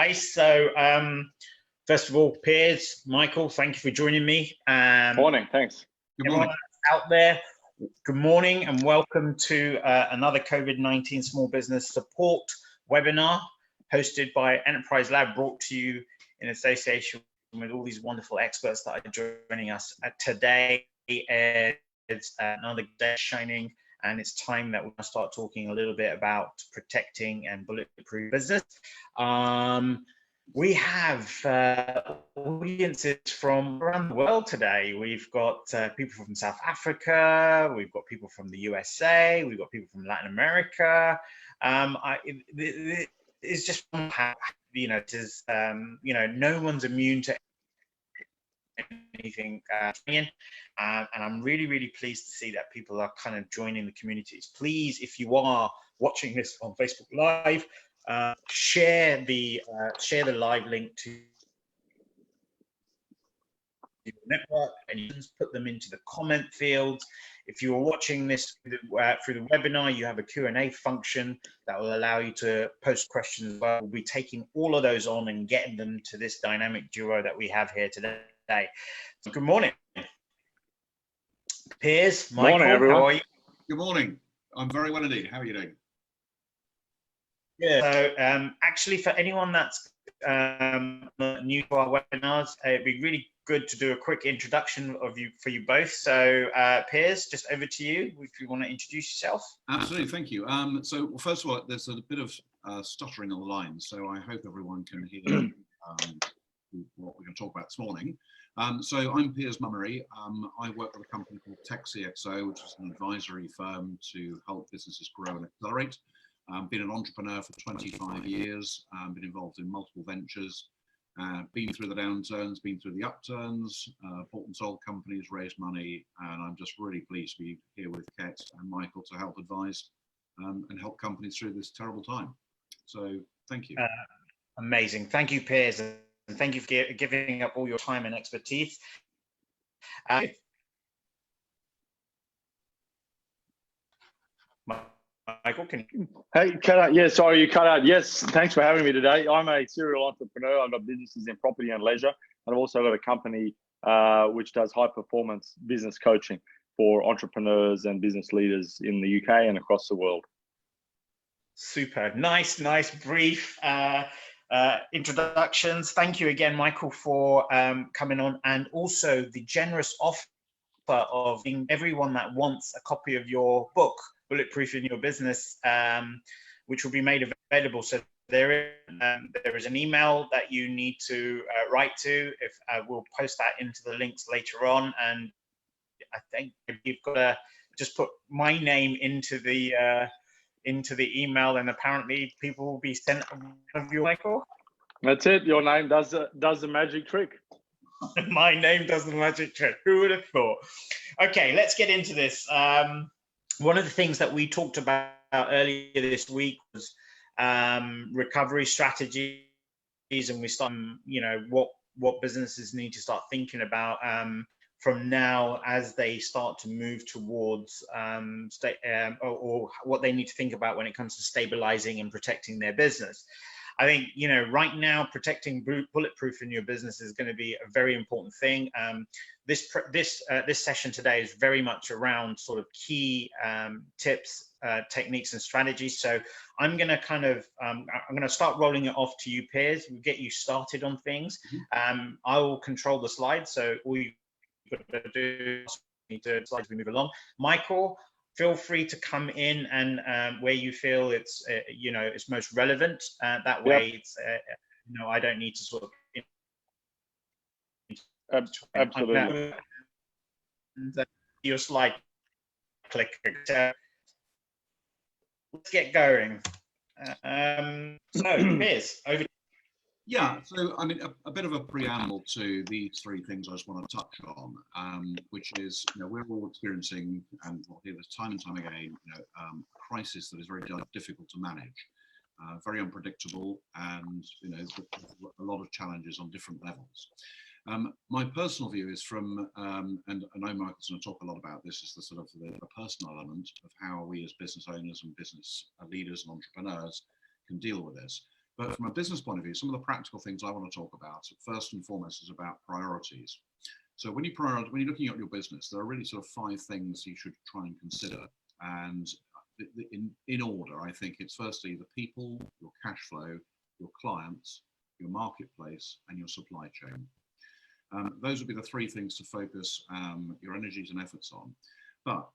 place. So first of all, Piers, Michael, thank you for joining me. Morning, thanks. Good morning. Out there, good morning and welcome to another COVID-19 small business support webinar hosted by Enterprise Lab, brought to you in association with all these wonderful experts that are joining us today. It's another day shining, and it's time that we're going to start talking a little bit about protecting and bulletproof business. We have audiences from around the world today. We've got people from South Africa, we've got people from the USA, we've got people from Latin America. It's just, no one's immune to anything, and I'm really pleased to see that people are kind of joining the communities. Please, if you are watching this on Facebook Live, share the live link to your network and you just put them into the comment fields. If you are watching this through the webinar, you have a Q&A function that will allow you to post questions as well. We'll be taking all of those on and getting them to this dynamic duo that we have here today. So good morning, Piers, Michael. Morning, everyone. How are you? Good morning. I'm very well indeed. How are you doing? Yeah. So actually, for anyone that's new to our webinars, it'd be really good to do a quick introduction of you for you both. So Piers, just over to you if you want to introduce yourself. Absolutely, thank you. So first of all, there's a bit of stuttering on the line, so I hope everyone can hear what we're going to talk about this morning. So I'm Piers Mummery. I work with a company called TechCXO, which is an advisory firm to help businesses grow and accelerate. Been an entrepreneur for 25 years, been involved in multiple ventures, been through the downturns, been through the upturns, bought and sold companies, raised money, and I'm just really pleased to be here with Ket and Michael to help advise and help companies through this terrible time. So thank you. Amazing. Thank you, Piers, and thank you for giving up all your time and expertise. Michael, can you? Hey, cut out. Yeah, sorry, you cut out. Yes, thanks for having me today. I'm a serial entrepreneur. I've got businesses in property and leisure, and I've also got a company which does high performance business coaching for entrepreneurs and business leaders in the UK and across the world. Super. Nice brief introductions. Thank you again, Michael, for coming on, and also the generous offer of everyone that wants a copy of your book, Bulletproof in Your Business, which will be made available. So there is an email that you need to write to. If we'll post that into the links later on, and I think you've got to just put my name into the email, and apparently people will be sent of you, Michael. That's it. Your name does the magic trick. My name does the magic trick. Who would have thought? Okay, let's get into this. One of the things that we talked about earlier this week was recovery strategies, and we start, what businesses need to start thinking about from now as they start to move towards or what they need to think about when it comes to stabilizing and protecting their business. I think, right now, protecting bulletproof in your business is going to be a very important thing. This session today is very much around sort of key tips, techniques, and strategies. So I'm going to I'm going to start rolling it off to you, Piers. We'll get you started on things. I will control the slides, so all you've got to do is slides as we move along. Michael, feel free to come in and where you feel it's it's most relevant. That way, it's I don't need to sort of absolutely your slide click. Let's get going. So, Piers, over. Yeah, so I mean, a bit of a preamble to these three things I just want to touch on, which is, we're all experiencing, and we'll hear this time and time again, a crisis that is very difficult to manage, very unpredictable, and a lot of challenges on different levels. My personal view is from, and I know Michael's going to talk a lot about this, is the sort of the personal element of how we as business owners and business leaders and entrepreneurs can deal with this. But from a business point of view, some of the practical things I want to talk about, first and foremost, is about priorities. So when you're looking at your business, there are really sort of 5 things you should try and consider. And in order, I think it's firstly the people, your cash flow, your clients, your marketplace, and your supply chain. Those would be the 3 things to focus your energies and efforts on. But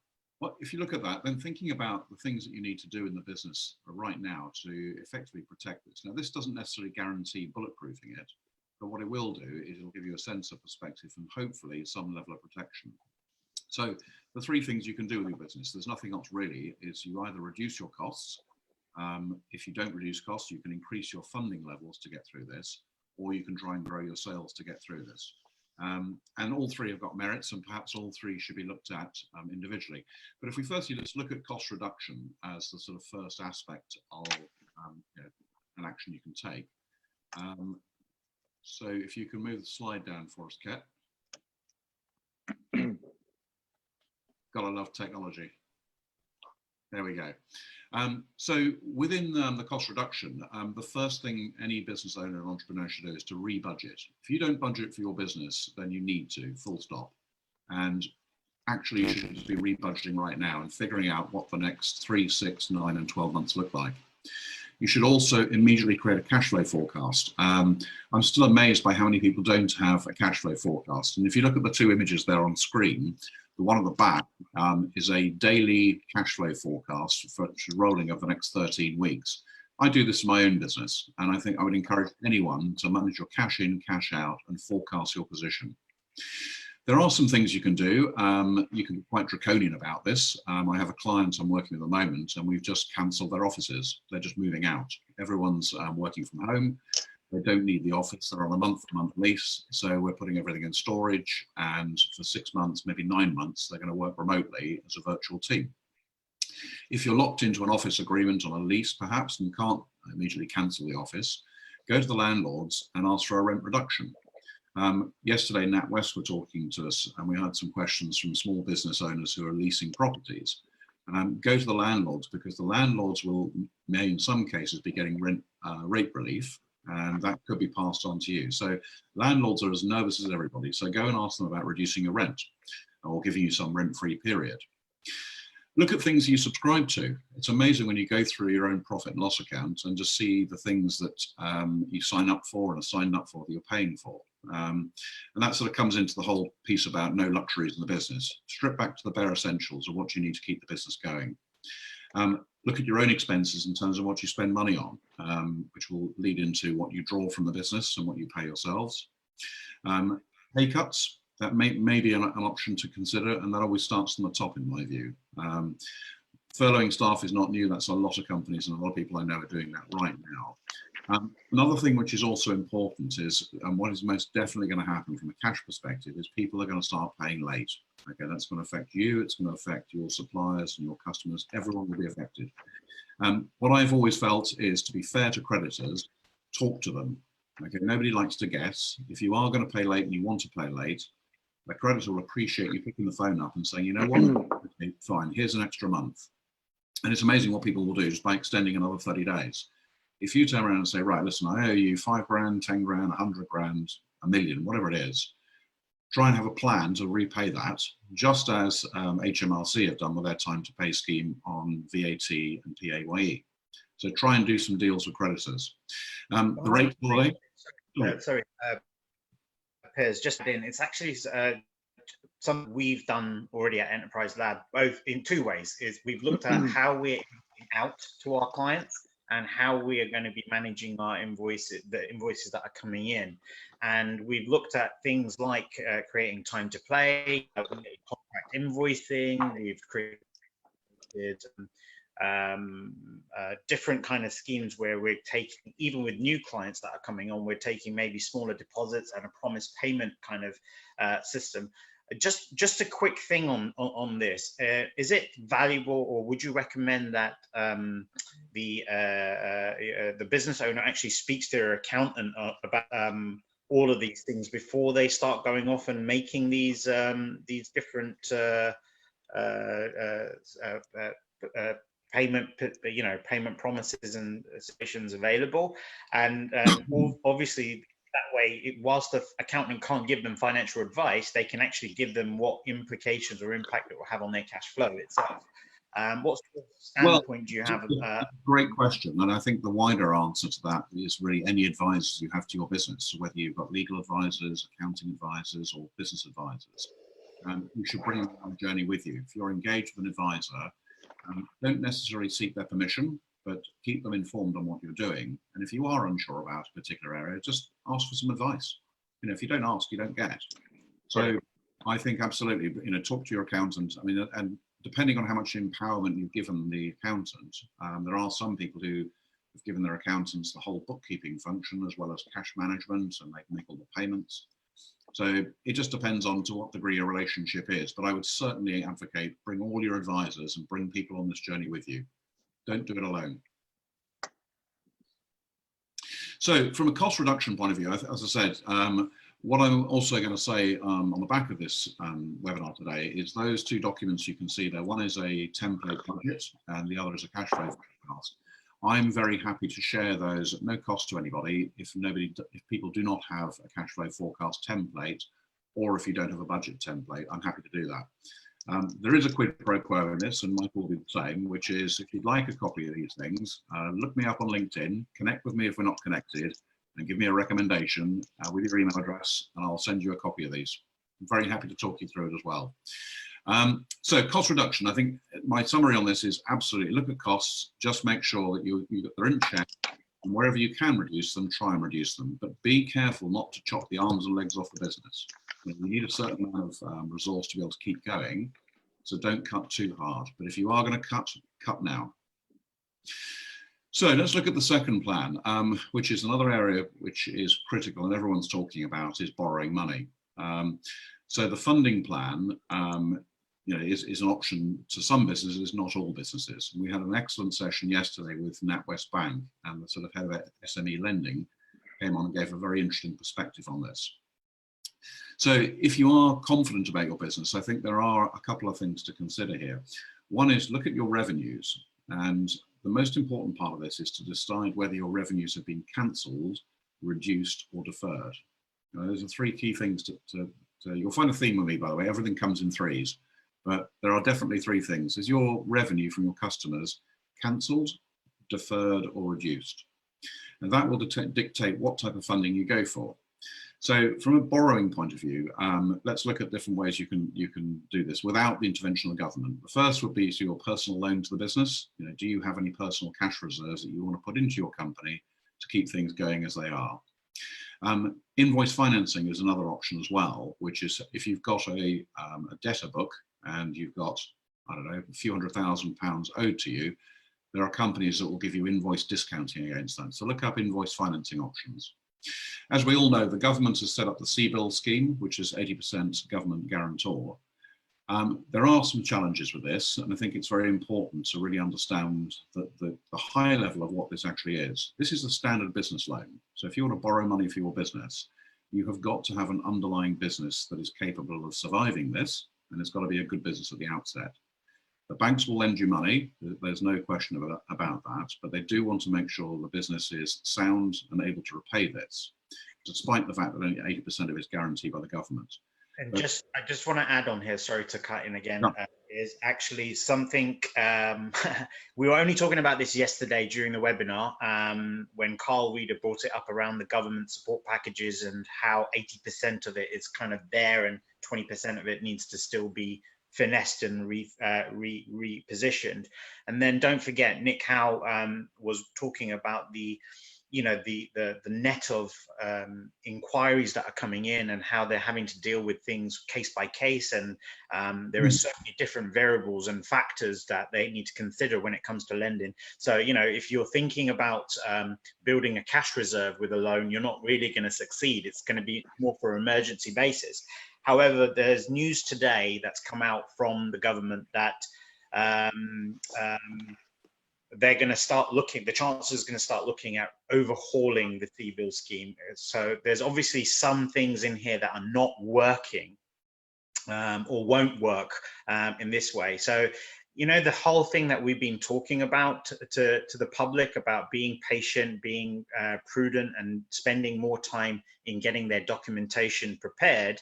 if you look at that, then thinking about the things that you need to do in the business right now to effectively protect this. Now, this doesn't necessarily guarantee bulletproofing it, but what it will do is it'll give you a sense of perspective and hopefully some level of protection. So the 3 things you can do with your business, there's nothing else really, is you either reduce your costs. If you don't reduce costs, you can increase your funding levels to get through this, or you can try and grow your sales to get through this. And all 3 have got merits, and perhaps all 3 should be looked at individually. But if we firstly, let's look at cost reduction as the sort of first aspect of an action you can take. So if you can move the slide down for us, Kat. Gotta love technology. There we go. So within the cost reduction, the first thing any business owner and entrepreneur should do is to re-budget. If you don't budget for your business, then you need to, full stop. And actually you should be re-budgeting right now and figuring out what the next 3, 6, 9, and 12 months look like. You should also immediately create a cash flow forecast. I'm still amazed by how many people don't have a cash flow forecast. And if you look at the 2 images there on screen, the one at the back is a daily cash flow forecast for rolling over the next 13 weeks. I do this in my own business, and I think I would encourage anyone to manage your cash in, cash out, and forecast your position. There are some things you can do. You can be quite draconian about this. I have a client I'm working with at the moment, and we've just cancelled their offices. They're just moving out. Everyone's working from home. They don't need the office. They're on a month-to-month lease. So we're putting everything in storage. And for 6 months, maybe 9 months, they're going to work remotely as a virtual team. If you're locked into an office agreement on a lease, perhaps, and can't immediately cancel the office, go to the landlords and ask for a rent reduction. Yesterday, NatWest were talking to us, and we had some questions from small business owners who are leasing properties. Go to the landlords, because the landlords may in some cases be getting rate relief, and that could be passed on to you. So landlords are as nervous as everybody. So go and ask them about reducing your rent or giving you some rent-free period. Look at things you subscribe to. It's amazing when you go through your own profit and loss account and just see the things that you sign up for and are signed up for that you're paying for. And that sort of comes into the whole piece about no luxuries in the business. Strip back to the bare essentials of what you need to keep the business going. Look at your own expenses in terms of what you spend money on, which will lead into what you draw from the business and what you pay yourselves. Pay cuts, that may be an option to consider, and that always starts from the top in my view. Furloughing staff is not new. That's a lot of companies, and a lot of people I know are doing that right now. Another thing which is also important is, and what is most definitely going to happen from a cash perspective, is people are going to start paying late. Okay, that's going to affect you, it's going to affect your suppliers and your customers, everyone will be affected. What I've always felt is, to be fair to creditors, talk to them. Okay, nobody likes to guess. If you are going to pay late and you want to pay late, the creditor will appreciate you picking the phone up and saying, you know what, okay, fine, here's an extra month. And it's amazing what people will do just by extending another 30 days. If you turn around and say, right, listen, I owe you 5 grand, 10 grand, 100 grand, a million, whatever it is, try and have a plan to repay that, just as HMRC have done with their time to pay scheme on VAT and PAYE. So try and do some deals with creditors. The rate holiday. Sorry, Piers, just in, it's actually something we've done already at Enterprise Lab, both in 2 ways. Is we've looked at how we're out to our clients and how we are going to be managing our invoices, the invoices that are coming in. And we've looked at things like creating time to play, contract invoicing. We've created different kind of schemes where we're taking, even with new clients that are coming on, we're taking maybe smaller deposits and a promised payment kind of system. Just a quick thing on this. Is it valuable, or would you recommend that the business owner actually speaks to their accountant about all of these things before they start going off and making these different payment, payment promises and submissions available, and obviously that way, whilst the accountant can't give them financial advice, they can actually give them what implications or impact it will have on their cash flow itself. What sort of standpoint do you have? Great question, and I think the wider answer to that is really any advisors you have to your business, so whether you've got legal advisors, accounting advisors, or business advisors. You should bring them on a journey with you. If you're engaged with an advisor, don't necessarily seek their permission, but keep them informed on what you're doing. And if you are unsure about a particular area, just ask for some advice. If you don't ask, you don't get. So I think absolutely, talk to your accountant. I mean, and depending on how much empowerment you've given the accountant, there are some people who have given their accountants the whole bookkeeping function as well as cash management, and they can make all the payments. So it just depends on to what degree your relationship is. But I would certainly advocate bring all your advisors and bring people on this journey with you. Don't do it alone. So from a cost reduction point of view, as I said, what I'm also going to say on the back of this webinar today is those two documents you can see there. One is a template budget and the other is a cash flow forecast. I'm very happy to share those at no cost to anybody if people do not have a cash flow forecast template, or if you don't have a budget template, I'm happy to do that. There is a quid pro quo in this, and Michael will be the same, which is if you'd like a copy of these things, look me up on LinkedIn, connect with me if we're not connected, and give me a recommendation with your email address, and I'll send you a copy of these. I'm very happy to talk you through it as well. So cost reduction, I think my summary on this is absolutely look at costs, just make sure that they're in check, and wherever you can reduce them, try and reduce them, but be careful not to chop the arms and legs off the business. You need a certain amount of resource to be able to keep going, so don't cut too hard, but if you are going to cut now. So let's look at the second plan, which is another area which is critical and everyone's talking about, is borrowing money. So the funding plan is an option to some businesses, not all businesses. We had an excellent session yesterday with NatWest Bank, and the sort of head of SME lending came on and gave a very interesting perspective on this. So if you are confident about your business, I think there are a couple of things to consider here. One is look at your revenues, and the most important part of this is to decide whether your revenues have been cancelled, reduced, or deferred. Those are three key things you'll find a theme with me, by the way. Everything comes in threes, but there are definitely three things. Is your revenue from your customers cancelled, deferred, or reduced? And that will dictate what type of funding you go for. So from a borrowing point of view, let's look at different ways you can do this without the intervention of the government. The first would be to your personal loan to the business. Do you have any personal cash reserves that you want to put into your company to keep things going as they are? Invoice financing is another option as well, which is if you've got a debtor book and you've got, I don't know, a few £100,000 owed to you, there are companies that will give you invoice discounting against that. So look up invoice financing options. As we all know, the government has set up the CBIL scheme, which is 80% government guarantor. There are some challenges with this, and I think it's very important to really understand the high level of what this actually is. This is a standard business loan. So if you want to borrow money for your business, you have got to have an underlying business that is capable of surviving this, and it's got to be a good business at the outset. The banks will lend you money, there's no question about that, but they do want to make sure the business is sound and able to repay this, despite the fact that only 80% of it is guaranteed by the government. And I just want to add on here, sorry to cut in again, No. is actually something, we were only talking about this yesterday during the webinar, when Carl Weeder brought it up around the government support packages and how 80% of it is kind of there and 20% of it needs to still be finessed and repositioned. And then don't forget, Nick Howe was talking about the net of inquiries that are coming in and how they're having to deal with things case by case, and there are so many different variables and factors that they need to consider when it comes to lending. So if you're thinking about building a cash reserve with a loan, you're not really going to succeed. It's going to be more for an emergency basis. However, there's news today that's come out from the government that they're going to start looking, the Chancellor is going to start looking at overhauling the CBIL scheme. So there's obviously some things in here that are not working or won't work in this way. So you know, the whole thing that we've been talking about to the public about being patient, being prudent, and spending more time in getting their documentation prepared,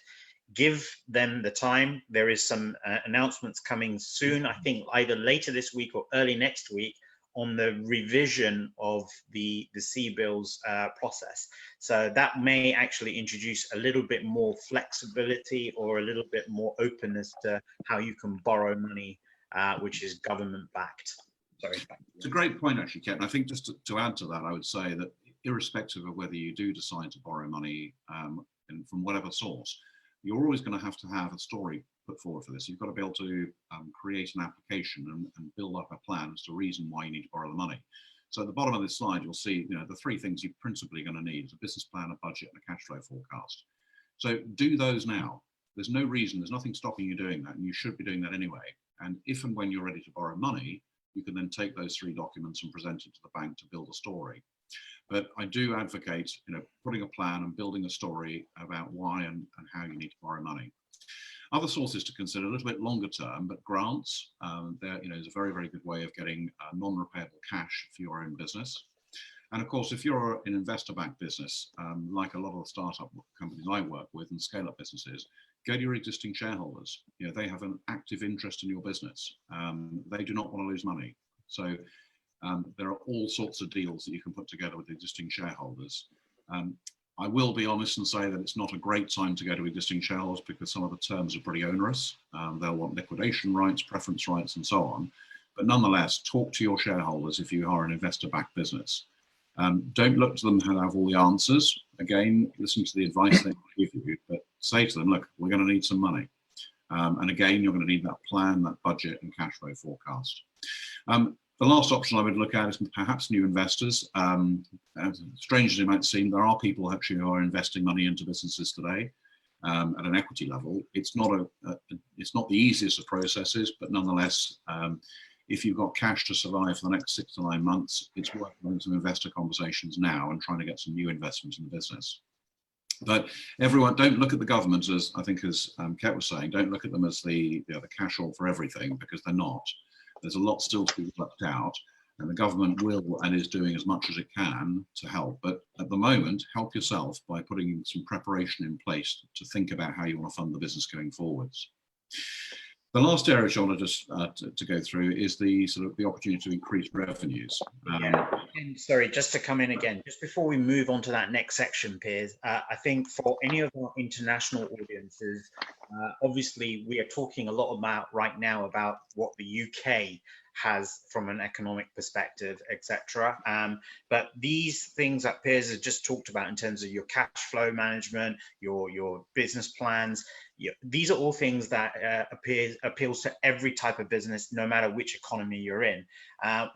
give them the time. There is some announcements coming soon, I think either later this week or early next week, on the revision of the CBILS process. So that may actually introduce a little bit more flexibility or a little bit more openness to how you can borrow money, which is government backed. Sorry. It's a great point, actually, Ken. I think just to add to that, I would say that irrespective of whether you do decide to borrow money and from whatever source, you're always going to have a story put forward for this. You've got to be able to create an application and build up a plan as to reason why you need to borrow the money. So at the bottom of this slide, you'll see, you know, the three things you're principally going to need is a business plan, a budget, and a cash flow forecast. So do those now. There's no reason, there's nothing stopping you doing that, and you should be doing that anyway. And if and when you're ready to borrow money, you can then take those three documents and present it to the bank to build a story. But I do advocate, you know, putting a plan and building a story about why and how you need to borrow money. Other sources to consider, a little bit longer term, but grants, there, you know, is a very, very good way of getting non-repayable cash for your own business. And of course, if you're an investor-backed business, like a lot of the startup companies I work with and scale-up businesses, go to your existing shareholders. You know, they have an active interest in your business. They do not want to lose money. So there are all sorts of deals that you can put together with existing shareholders. I will be honest and say that it's not a great time to go to existing shareholders because some of the terms are pretty onerous. They'll want liquidation rights, preference rights, and so on. But nonetheless, talk to your shareholders if you are an investor-backed business. Don't look to them to have all the answers. Again, listen to the advice they give you, but say to them, look, we're going to need some money. And again, you're going to need that plan, that budget, and cash flow forecast. The last option I would look at is perhaps new investors. As strange as it might seem, there are people actually who are investing money into businesses today at an equity level. It's not the easiest of processes, but nonetheless, if you've got cash to survive for the next 6 to 9 months, it's worth having some investor conversations now and trying to get some new investment in the business. But everyone, don't look at the government as, I think as Ket was saying, don't look at them as the catch-all for everything, because they're not. There's a lot still to be worked out, and the government will and is doing as much as it can to help. But at the moment, help yourself by putting some preparation in place to think about how you want to fund the business going forwards. The last area I want to just to go through is the sort of the opportunity to increase revenues. And sorry, just to come in again, just before we move on to that next section, Piers, I think for any of our international audiences, obviously we are talking a lot about right now about what the UK has from an economic perspective, etc. But these things that Piers has just talked about in terms of your cash flow management, your business plans, these are all things that appeals to every type of business, no matter which economy you're in.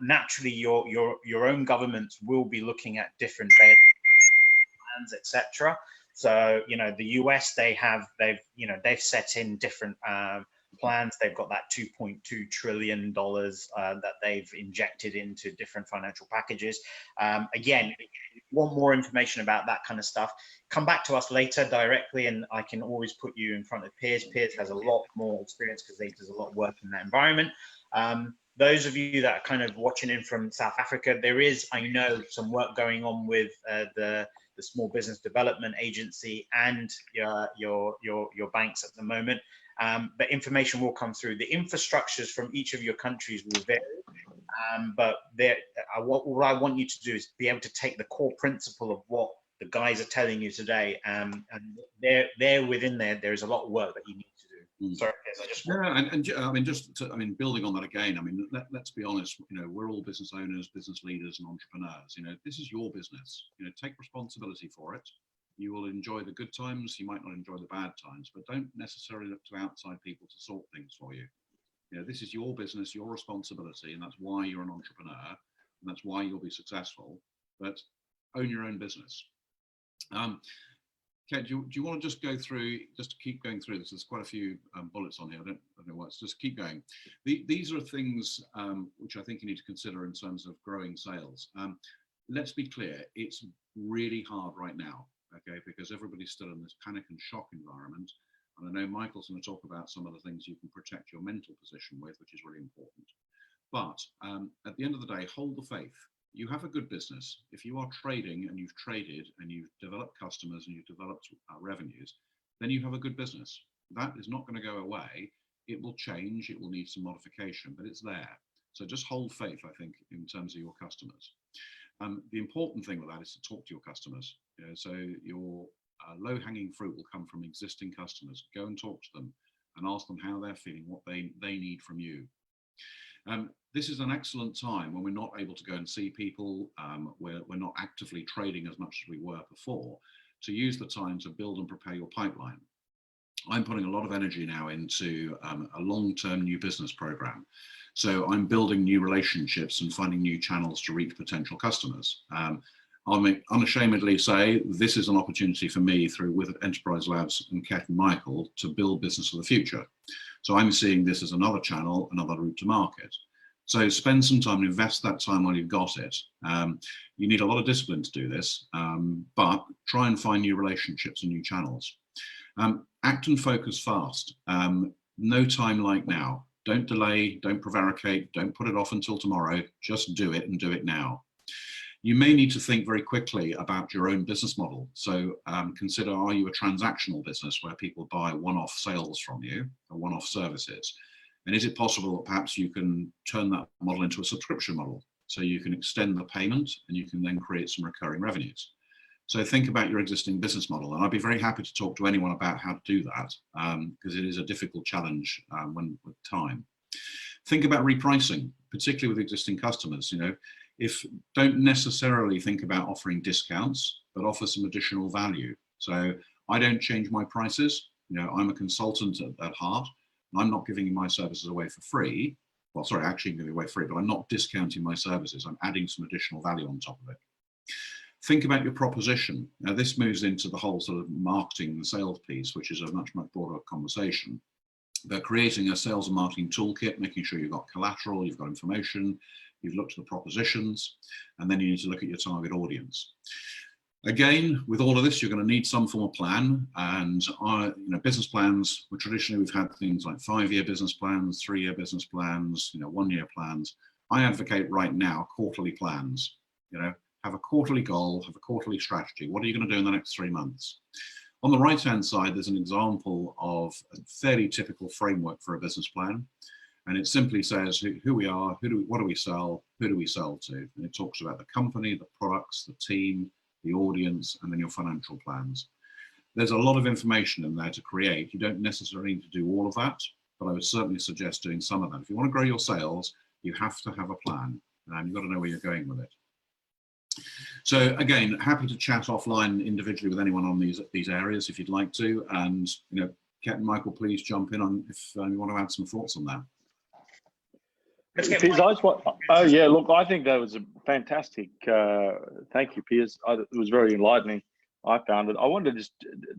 Naturally, your own governments will be looking at different plans, etc. So, you know, the US, they've set in different plans. They've got that $2.2 trillion that they've injected into different financial packages. Again, if you want more information about that kind of stuff, come back to us later directly, and I can always put you in front of Piers. Piers has a lot more experience because he does a lot of work in that environment. Those of you that are kind of watching in from South Africa, there is, I know, some work going on with the Small Business Development Agency and your banks at the moment. But information will come through. The infrastructures from each of your countries will vary, but what I want you to do is be able to take the core principle of what the guys are telling you today, and there within there is a lot of work that you need to do. Sorry, Piers, I just I mean, building on that again, I mean, let's be honest, you know, we're all business owners, business leaders, and entrepreneurs. You know, this is your business. You know, take responsibility for it. You will enjoy the good times, you might not enjoy the bad times, but don't necessarily look to outside people to sort things for you. You know, this is your business, your responsibility, and that's why you're an entrepreneur, and that's why you'll be successful. But own your own business. Ken, do you want to just go through, just to keep going through this? There's quite a few bullets on here. I don't know what. Just keep going. These are things which I think you need to consider in terms of growing sales. Let's be clear, it's really hard right now. Okay, because everybody's still in this panic and shock environment. And I know Michael's going to talk about some of the things you can protect your mental position with, which is really important. But at the end of the day, hold the faith. You have a good business. If you are trading and you've traded and you've developed customers and you've developed revenues, then you have a good business. That is not going to go away. It will change. It will need some modification, but it's there. So just hold faith, I think, in terms of your customers. The important thing with that is to talk to your customers. You know, so your low-hanging fruit will come from existing customers. Go and talk to them and ask them how they're feeling, what they need from you. This is an excellent time when we're not able to go and see people, we're not actively trading as much as we were before, to use the time to build and prepare your pipeline. I'm putting a lot of energy now into a long-term new business program. So I'm building new relationships and finding new channels to reach potential customers. I'll unashamedly say this is an opportunity for me with Enterprise Labs and Ket and Michael to build business for the future. So I'm seeing this as another channel, another route to market. So spend some time and invest that time while you've got it. You need a lot of discipline to do this, but try and find new relationships and new channels. Act and focus fast. No time like now. Don't delay, don't prevaricate, don't put it off until tomorrow. Just do it and do it now. You may need to think very quickly about your own business model. So consider, are you a transactional business where people buy one-off sales from you, or one-off services? And is it possible that perhaps you can turn that model into a subscription model? So you can extend the payment and you can then create some recurring revenues. So think about your existing business model. And I'd be very happy to talk to anyone about how to do that, because it is a difficult challenge with time. Think about repricing, particularly with existing customers. You know, don't necessarily think about offering discounts, but offer some additional value. So I don't change my prices. You know, I'm a consultant at heart, and I'm not giving my services away for free. Well, sorry, actually giving away free, but I'm not discounting my services. I'm adding some additional value on top of it. Think about your proposition. Now, this moves into the whole sort of marketing and sales piece, which is a much broader conversation. They're creating a sales and marketing toolkit, making sure you've got collateral, you've got information, you've looked at the propositions, and then you need to look at your target audience. Again, with all of this, you're going to need some form of plan, and business plans. Traditionally, we've had things like 5-year business plans, 3-year business plans, 1-year plans. I advocate right now quarterly plans. Have a quarterly goal, have a quarterly strategy. What are you going to do in the next 3 months? On the right-hand side, there's an example of a fairly typical framework for a business plan. And it simply says who we are, what do we sell, who do we sell to? And it talks about the company, the products, the team, the audience, and then your financial plans. There's a lot of information in there to create. You don't necessarily need to do all of that, but I would certainly suggest doing some of that. If you want to grow your sales, you have to have a plan, and you've got to know where you're going with it. So again, happy to chat offline individually with anyone on these areas if you'd like to. And Ket and Michael, please jump in on if you want to add some thoughts on that. Piers, look, I think that was a fantastic. Thank you, Piers. It was very enlightening. I found it. I wanted to just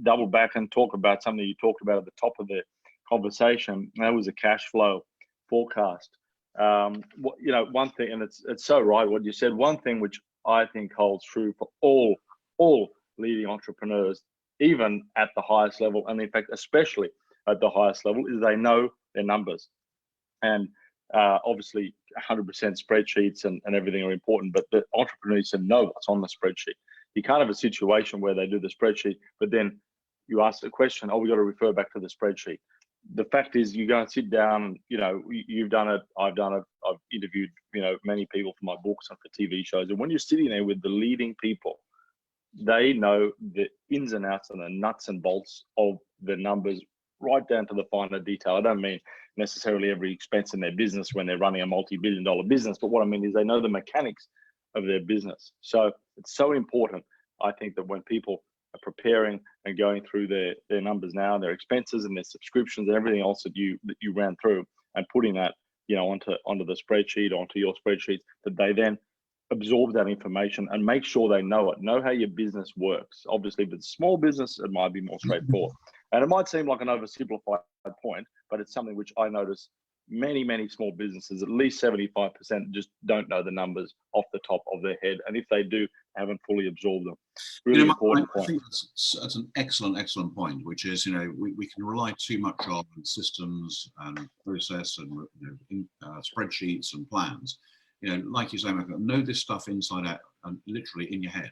double back and talk about something you talked about at the top of the conversation. And that was a cash flow forecast. One thing, and it's so right what you said. One thing which I think holds true for all leading entrepreneurs, even at the highest level, and in fact, especially at the highest level, is they know their numbers. And obviously 100% spreadsheets and everything are important, but the entrepreneurs should know what's on the spreadsheet. You can't have a situation where they do the spreadsheet, but then you ask the question, we got to refer back to the spreadsheet. The fact is, you go and sit down, you've done it, I've done it, I've interviewed, many people for my books and for TV shows. And when you're sitting there with the leading people, they know the ins and outs and the nuts and bolts of the numbers right down to the finer detail. I don't mean necessarily every expense in their business when they're running a multi-billion-dollar business, but what I mean is they know the mechanics of their business. So it's so important, I think, that when people are preparing and going through their numbers now, their expenses and their subscriptions and everything else that you ran through, and putting that onto the spreadsheet, onto your spreadsheet, that they then absorb that information and make sure they know how your business works. Obviously, if it's small business, it might be more straightforward. And it might seem like an oversimplified point, but it's something which I notice many small businesses, at least 75%, just don't know the numbers off the top of their head, and if they do, haven't fully absorbed them. Really important I point. think that's an excellent point, which is, we can rely too much on systems and process and spreadsheets and plans. Like you say, Michael, know this stuff inside out and literally in your head.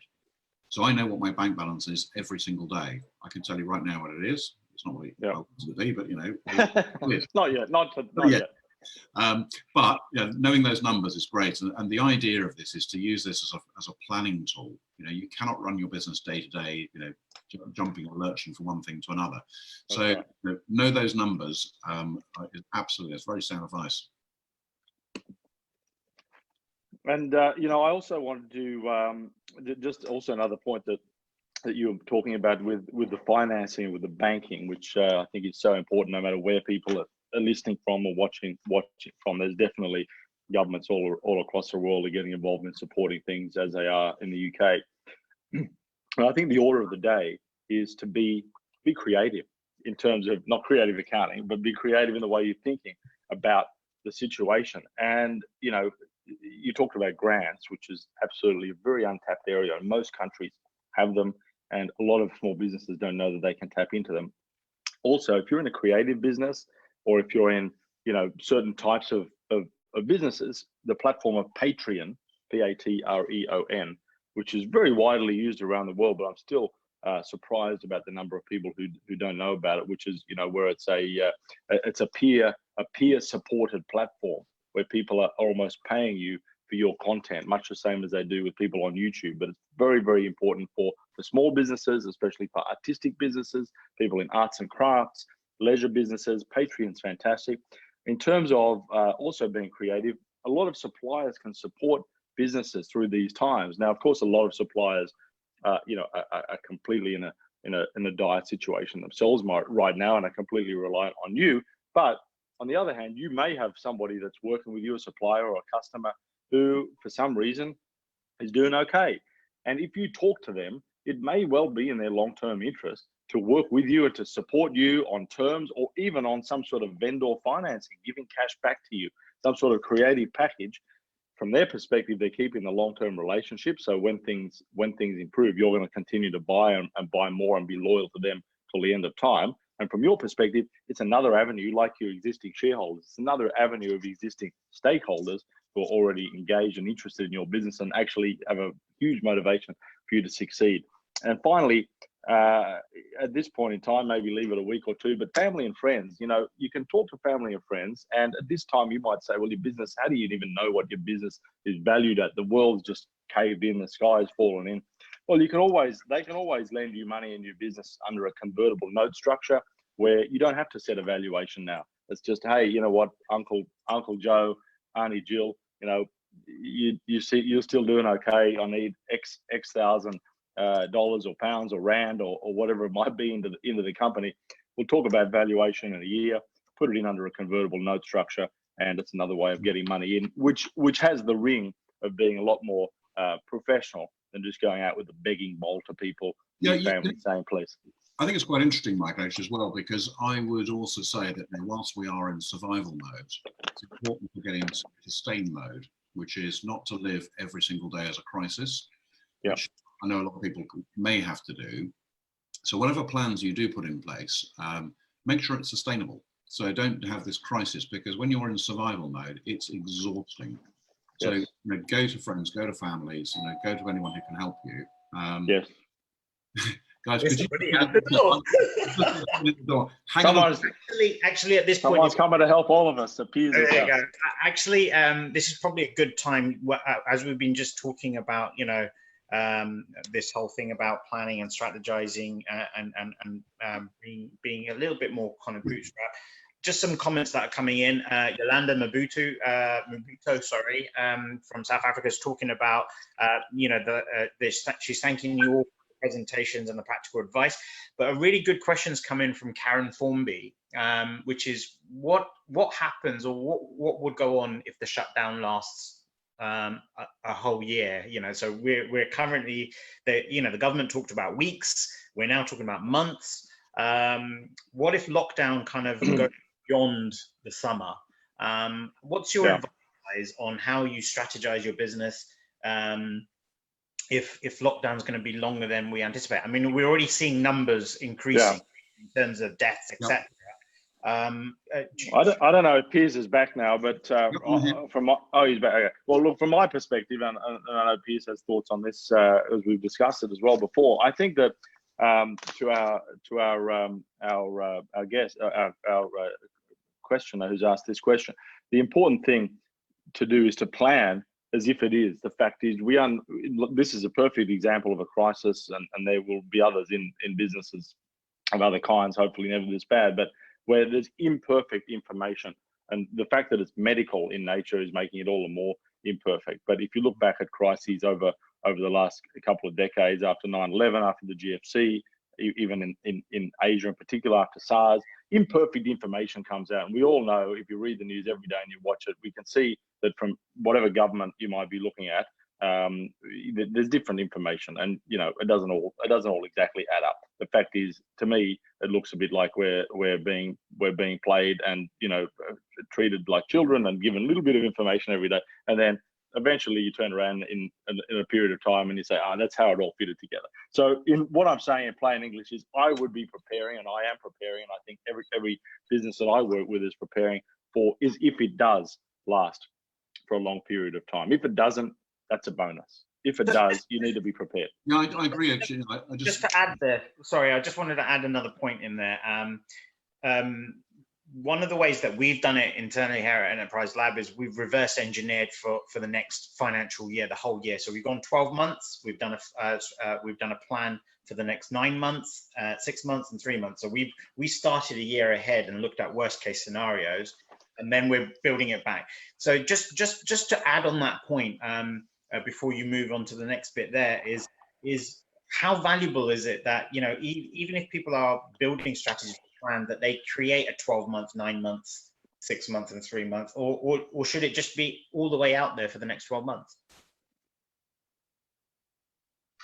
So I know what my bank balance is every single day. I can tell you right now what it is. It's not what it to be, but not yet. Not yet. But knowing those numbers is great, and the idea of this is to use this as a planning tool. You cannot run your business day to day, jumping or lurching from one thing to another. So know those numbers. Absolutely, it's very sound advice. And I also wanted to just also another point that you were talking about with the financing, with the banking, which I think is so important, no matter where people are listening from or watching from. There's definitely governments all across the world are getting involved in supporting things as they are in the UK. And I think the order of the day is to be creative in terms of not creative accounting, but be creative in the way you're thinking about the situation. And you talked about grants, which is absolutely a very untapped area, and most countries have them, and a lot of small businesses don't know that they can tap into them. Also, if you're in a creative business, or if you're in certain types of businesses, the platform of Patreon, Patreon, which is very widely used around the world, but I'm still surprised about the number of people who don't know about it, which is where it's a peer supported platform where people are almost paying you for your content, much the same as they do with people on YouTube. But it's very important for small businesses, especially for artistic businesses, people in arts and crafts, leisure businesses. Patreon's fantastic. In terms of also being creative, a lot of suppliers can support businesses through these times. Now, of course, a lot of suppliers, are completely in a dire situation themselves right now, and are completely reliant on you. But on the other hand, you may have somebody that's working with you, a supplier or a customer, who for some reason is doing okay. And if you talk to them, it may well be in their long-term interest to work with you and to support you on terms, or even on some sort of vendor financing, giving cash back to you, some sort of creative package. From their perspective, they're keeping the long-term relationship. So when things improve, you're going to continue to buy and buy more and be loyal to them till the end of time. And from your perspective, it's another avenue, like your existing shareholders. It's another avenue of existing stakeholders who are already engaged and interested in your business and actually have a huge motivation for you to succeed. And finally, at this point in time, maybe leave it a week or two, but family and friends, you can talk to family and friends. And at this time, you might say, well, your business, how do you even know what your business is valued at? The world's just caved in, the sky's fallen in. Well, they can always lend you money in your business under a convertible note structure, where you don't have to set a valuation now. It's just, hey, you know what, Uncle Joe, Auntie Jill, you're still doing okay. I need X thousand dollars or pounds or rand or whatever it might be into the company. We'll talk about valuation in a year, put it in under a convertible note structure, and it's another way of getting money in, which has the ring of being a lot more professional than just going out with a begging bowl to people, family saying, please. I think it's quite interesting, Mike, actually, as well, because I would also say that whilst we are in survival mode, it's important to get into sustain mode, which is not to live every single day as a crisis, which I know a lot of people may have to do. So whatever plans you do put in place, make sure it's sustainable. So don't have this crisis, because when you're in survival mode, it's exhausting. So go to friends, go to families, go to anyone who can help you. Yes. Guys, could you at the door? Hang on. Actually, at this point, someone's coming to help all of us. So Piers there you go. Actually, this is probably a good time, as we've been just talking about, this whole thing about planning and strategizing and being a little bit more kind of bootstrap. Just some comments that are coming in. Yolanda Mabuto, from South Africa is talking about, she's thanking you all for the presentations and the practical advice. But a really good question's come in from Karen Thornby, which is what happens, or what would go on if the shutdown lasts a whole year? So we're currently, the government talked about weeks. We're now talking about months. What if lockdown kind of goes beyond the summer? What's your advice on how you strategize your business if lockdown is going to be longer than we anticipate? I mean, we're already seeing numbers increasing in terms of deaths, etc. I don't know if Piers is back now, but he's back. Okay. Well, look, from my perspective, and I know Piers has thoughts on this as we've discussed it as well before. I think that to our guest, our questioner who's asked this question, the important thing to do is to plan as if it is. The fact is, this is a perfect example of a crisis, and there will be others in businesses of other kinds, hopefully never this bad, but where there's imperfect information. And the fact that it's medical in nature is making it all the more imperfect. But if you look back at crises over the last couple of decades, after 9/11, after the GFC, even in Asia in particular, after SARS, imperfect information comes out. And we all know, if you read the news every day and you watch it, we can see that from whatever government you might be looking at, there's different information, and it doesn't all exactly add up. The fact is, to me, it looks a bit like we're being played and treated like children and given a little bit of information every day, and then eventually you turn around in a period of time and you say, that's how it all fitted together. So in what I'm saying in plain English is, I would be preparing, and I am preparing, and I think every business that I work with is preparing for, is if it does last for a long period of time. If it doesn't, that's a bonus. If it does, you need to be prepared. Yeah, I agree. Actually, just to add there. Sorry, I just wanted to add another point in there. One of the ways that we've done it internally here at Enterprise Lab is we've reverse engineered for the next financial year, the whole year. So we've gone 12 months. We've done a plan for the next 9 months, 6 months, and 3 months. So we started a year ahead and looked at worst case scenarios, and then we're building it back. So just to add on that point, before you move on to the next bit, there is how valuable is it that even if people are building strategies for plan, that they create a 12 months, 9 months, 6 months, and 3 months, or should it just be all the way out there for the next 12 months?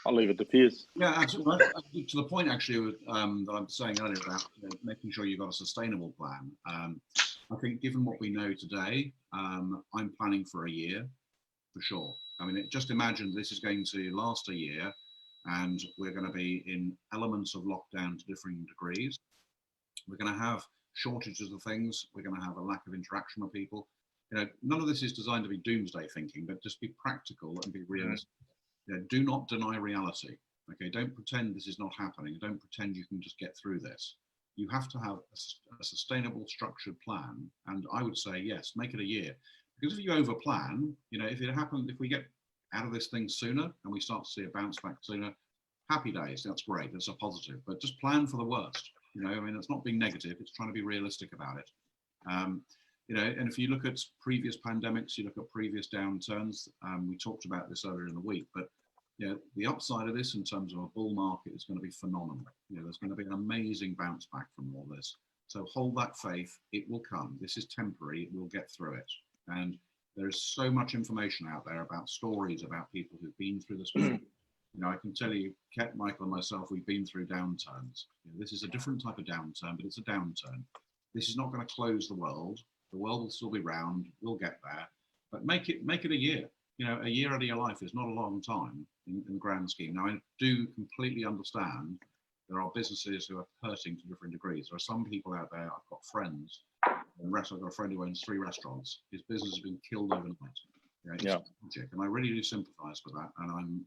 I'll leave it to Piers. Yeah, absolutely. To the point actually that I'm saying earlier about making sure you've got a sustainable plan. I think given what we know today, I'm planning for a year for sure. I mean, just imagine this is going to last a year, and we're going to be in elements of lockdown to differing degrees. We're going to have shortages of things. We're going to have a lack of interaction with people. None of this is designed to be doomsday thinking, but just be practical and be realistic. Do not deny reality. Okay, don't pretend this is not happening. Don't pretend you can just get through this. You have to have a sustainable, structured plan. And I would say, yes, make it a year. Because if you over plan, if we get out of this thing sooner and we start to see a bounce back sooner, happy days, that's great, that's a positive, but just plan for the worst. It's not being negative, it's trying to be realistic about it. And if you look at previous pandemics, you look at previous downturns, we talked about this earlier in the week, but the upside of this in terms of a bull market is going to be phenomenal. There's going to be an amazing bounce back from all this. So hold that faith, it will come. This is temporary, we'll get through it. And there is so much information out there about stories about people who've been through this before. I can tell you, Ket, Michael, and myself, we've been through downturns. This is a different type of downturn, but it's a downturn. This is not going to close the world. The world will still be round. We'll get there, but make it a year. A year out of your life is not a long time in the grand scheme. Now, I do completely understand there are businesses who are hurting to different degrees. There are some people out there. I've got friends. I've got a friend who owns 3 restaurants. His business has been killed overnight. It's tragic, and I really do sympathise with that. And I'm,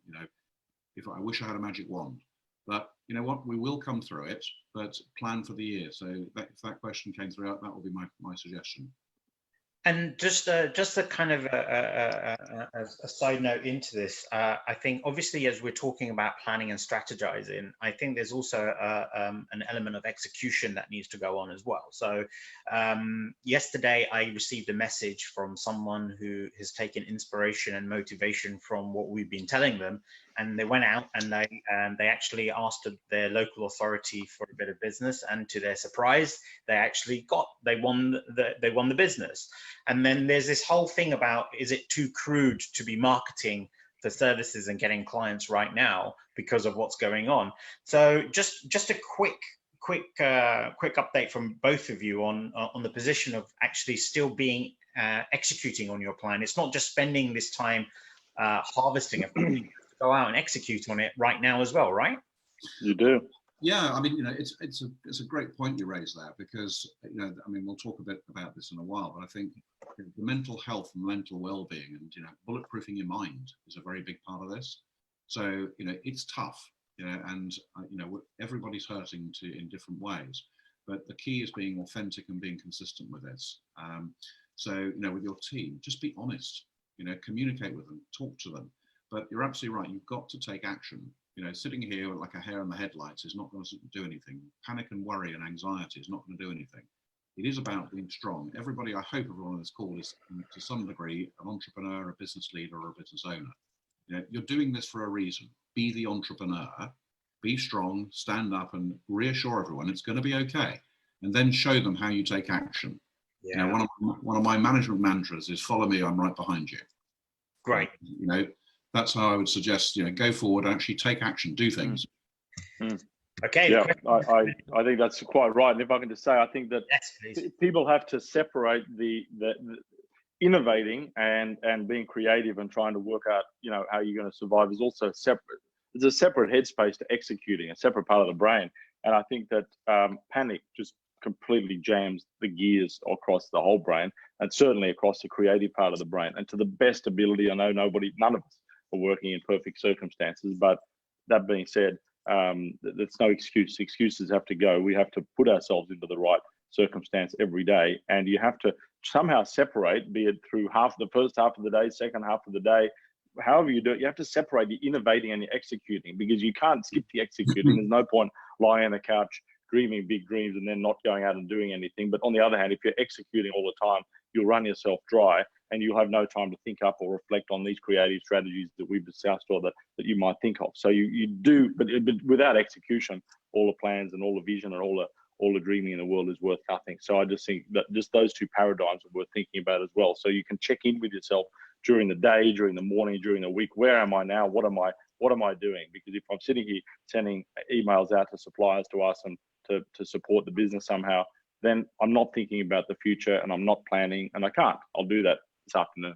if I wish I had a magic wand, but you know what, we will come through it. But plan for the year. So if that question came through, that will be my suggestion. And just a kind of a side note into this, I think obviously as we're talking about planning and strategizing, I think there's also an element of execution that needs to go on as well. So yesterday I received a message from someone who has taken inspiration and motivation from what we've been telling them, and they went out and they actually asked their local authority for a bit of business, and to their surprise, they won the business. And then there's this whole thing about, is it too crude to be marketing the services and getting clients right now because of what's going on? So just a quick update from both of you on the position of actually still being executing on your plan. It's not just spending this time harvesting it, you go out and execute on it right now as well, right? You do. Yeah, I mean, it's a great point you raise there, because I mean, we'll talk a bit about this in a while, but I think the mental health and mental well-being, and bulletproofing your mind is a very big part of this. So it's tough, and everybody's hurting in different ways, but the key is being authentic and being consistent with this. So with your team, just be honest, communicate with them, talk to them. But you're absolutely right, you've got to take action. Sitting here like a hare in the headlights is not going to do anything. Panic and worry and anxiety is not going to do anything. It is about being strong. Everybody, I hope everyone on this call is to some degree an entrepreneur, a business leader, or a business owner. You're doing this for a reason. Be the entrepreneur, be strong, stand up and reassure everyone it's going to be okay. And then show them how you take action. Yeah. One of my management mantras is follow me, I'm right behind you. Great. That's how I would suggest, go forward, actually take action, do things. Okay. Yeah, I think that's quite right. And if I can just say, I think that people have to separate the innovating and being creative and trying to work out, how you're going to survive is also separate. There's a separate headspace to executing, a separate part of the brain. And I think that panic just completely jams the gears across the whole brain, and certainly across the creative part of the brain. And to the best ability, I know none of us are working in perfect circumstances, but that being said, that's no excuse. Excuses have to go. We have to put ourselves into the right circumstance every day, and you have to somehow separate, be it through the first half of the day, second half of the day, however you do it, you have to separate the innovating and the executing, because you can't skip the executing. There's no point lying on the couch dreaming big dreams and then not going out and doing anything. But on the other hand, if you're executing all the time, you'll run yourself dry, and you'll have no time to think up or reflect on these creative strategies that we've discussed, or that you might think of. So you do, but without execution, all the plans and all the vision and all the dreaming in the world is worth nothing. So I just think that just those two paradigms are worth thinking about as well. So you can check in with yourself during the day, during the morning, during the week. Where am I now? What am I doing? Because if I'm sitting here sending emails out to suppliers to us and to support the business somehow, then I'm not thinking about the future, and I'm not planning, and I can't. I'll do that this afternoon.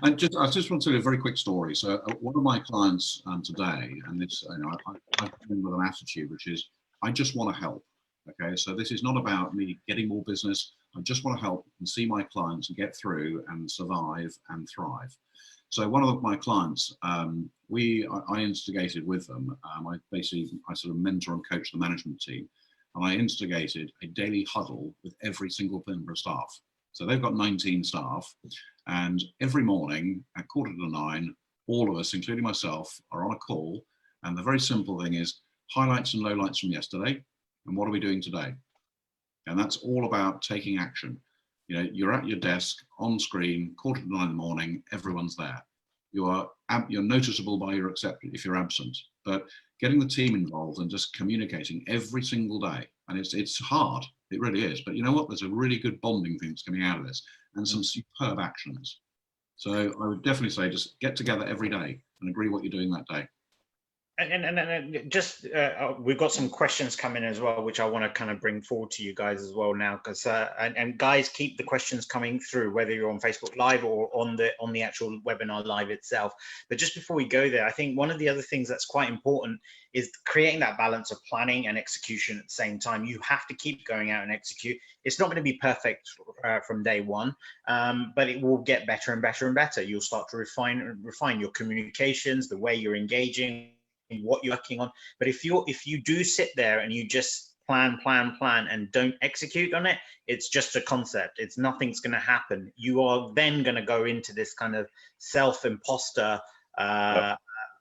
And I just want to tell you a very quick story. So one of my clients today, and this, I've been with an attitude which is, I just want to help. Okay, so this is not about me getting more business. I just want to help and see my clients and get through and survive and thrive. So one of my clients, I instigated with them. I sort of mentor and coach the management team, and I instigated a daily huddle with every single member of staff. So they've got 19 staff, and every morning at 8:45, all of us, including myself, are on a call. And the very simple thing is highlights and lowlights from yesterday, and what are we doing today? And that's all about taking action. You're at your desk on screen, 8:45 in the morning, everyone's there. You're noticeable by your acceptance if you're absent, but getting the team involved and just communicating every single day. And it's hard, it really is. But you know what? There's a really good bonding thing that's coming out of this, and some superb actions. So I would definitely say just get together every day and agree what you're doing that day. And just we've got some questions coming as well, which I want to kind of bring forward to you guys as well now, because and guys, keep the questions coming through, whether you're on Facebook Live or on the actual webinar live itself. But just before we go there, I think one of the other things that's quite important is creating that balance of planning and execution at the same time. You have to keep going out and execute. It's not going to be perfect from day one, but it will get better and better and better. You'll start to refine your communications, the way you're engaging, what you're working on. But if you do sit there and you just plan and don't execute on it, it's just a concept. Nothing's going to happen. You are then going to go into this kind of self-imposter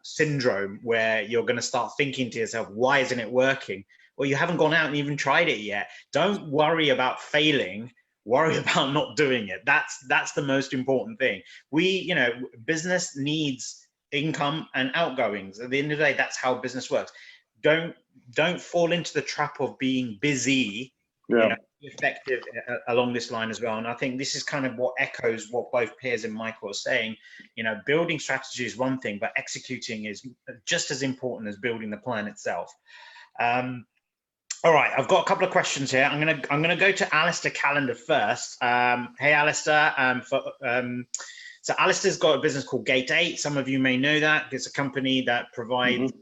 syndrome, where you're going to start thinking to yourself, why isn't it working? Well, you haven't gone out and even tried it yet. Don't worry about failing, worry about not doing it. That's the most important thing. Business needs income and outgoings. At the end of the day, that's how business works. Don't fall into the trap of being busy, effective along this line as well. And I think this is kind of what echoes what both Piers and Michael are saying. Building strategy is one thing, but executing is just as important as building the plan itself. All right, I've got a couple of questions here. I'm gonna go to Alistair Callender first. Hey, Alistair. So Alistair's got a business called Gate 8. Some of you may know that. It's a company that provides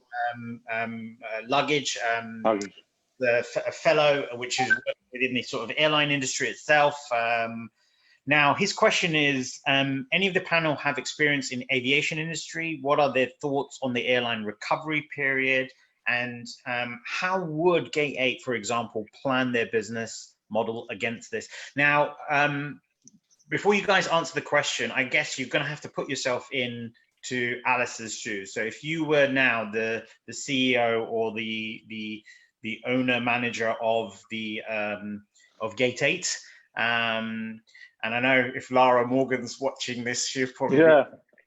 luggage. A fellow, which is within the sort of airline industry itself. Now, his question is, any of the panel have experience in aviation industry? What are their thoughts on the airline recovery period? And how would Gate 8, for example, plan their business model against this? Now, before you guys answer the question, I guess you're going to have to put yourself in to Alice's shoes. So if you were now the CEO or the owner manager of the of Gate 8, and I know if Lara Morgan's watching this, she'll probably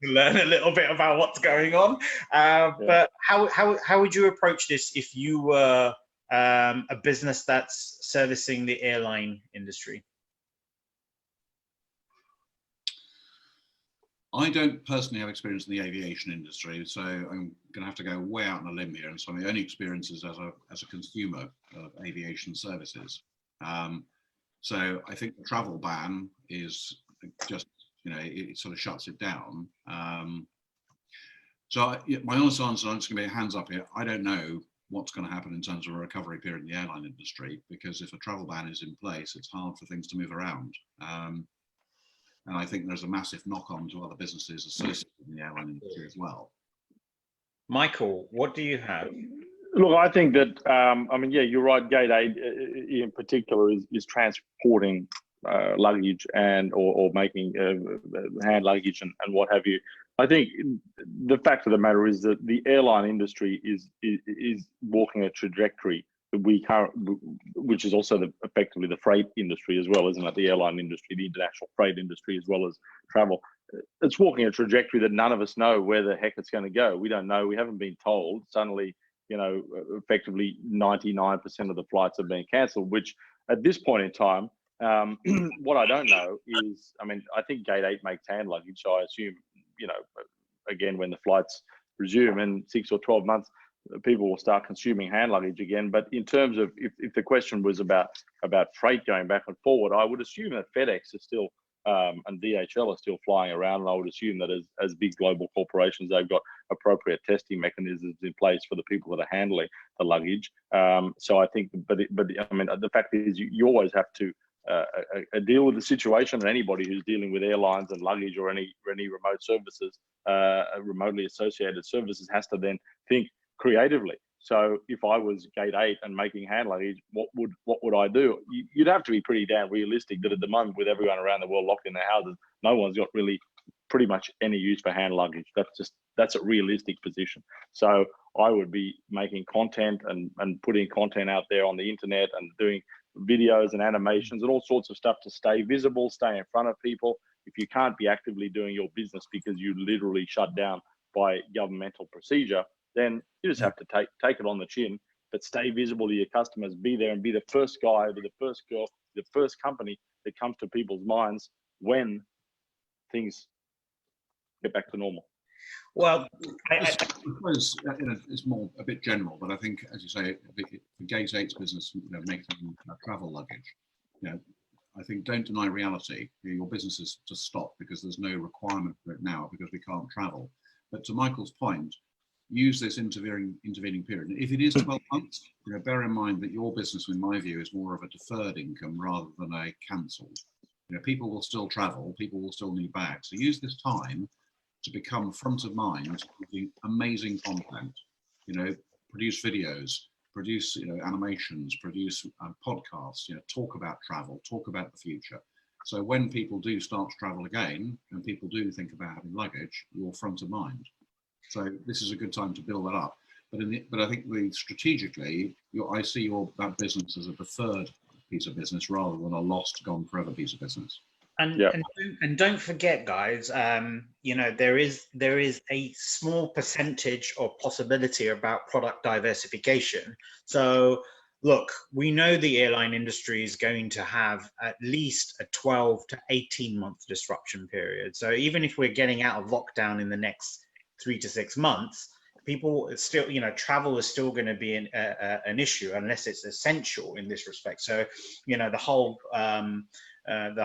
learn a little bit about what's going on. But how would you approach this if you were a business that's servicing the airline industry? I don't personally have experience in the aviation industry, so I'm going to have to go way out on a limb here. And so my only experience is as a consumer of aviation services. So I think the travel ban is just, it sort of shuts it down. So my honest answer, I'm just going to be hands up here. I don't know what's going to happen in terms of a recovery period in the airline industry, because if a travel ban is in place, it's hard for things to move around. And I think there's a massive knock-on to other businesses associated with the airline industry as well. Michael, what do you have? Look, I think that, you're right. Gate 8 in particular is transporting luggage or making hand luggage and what have you. I think the fact of the matter is that the airline industry is walking a trajectory that which is also effectively the freight industry as well, isn't it? The airline industry, the international freight industry, as well as travel. It's walking a trajectory that none of us know where the heck it's going to go. We don't know. We haven't been told. Suddenly, effectively 99% of the flights are being cancelled, which at this point in time, what I don't know is, I think Gate 8 makes hand luggage, so I assume, again, when the flights resume in 6 or 12 months, people will start consuming hand luggage again. But in terms of, if the question was about freight going back and forward, I would assume that FedEx is still and DHL are still flying around, and I would assume that as big global corporations, they've got appropriate testing mechanisms in place for the people that are handling the luggage. So I think, but the fact is, you always have to deal with the situation, and anybody who's dealing with airlines and luggage or any remote services, remotely associated services, has to then think creatively. So if I was Gate 8 and making hand luggage, what would I do? You'd have to be pretty damn realistic that at the moment, with everyone around the world locked in their houses, no one's got really pretty much any use for hand luggage. That's a realistic position. So I would be making content and putting content out there on the internet and doing videos and animations and all sorts of stuff to stay visible, stay in front of people. If you can't be actively doing your business because you literally shut down by governmental procedure, then you just have to take it on the chin, but stay visible to your customers, be there and be the first guy, be the first girl, the first company that comes to people's minds when things get back to normal. Well, I suppose it's more a bit general, but I think, as you say, the Gate 8's business, making travel luggage, I think don't deny reality. Your business is to stop because there's no requirement for it now because we can't travel. But to Michael's point, use this intervening period. If it is 12 months, bear in mind that your business, in my view, is more of a deferred income rather than a cancelled. People will still travel, people will still need bags. So use this time to become front of mind, using amazing content. Produce videos, produce animations, produce podcasts. Talk about travel, talk about the future. So when people do start to travel again, and people do think about having luggage, you're front of mind. So this is a good time to build that up. But I think strategically, I see that business as a deferred piece of business rather than a lost, gone forever piece of business. And don't forget, guys, there is a small percentage of possibility about product diversification. So look, we know the airline industry is going to have at least a 12 to 18 month disruption period. So even if we're getting out of lockdown in the next 3 to 6 months, people still, travel is still going to be an issue unless it's essential in this respect. So, the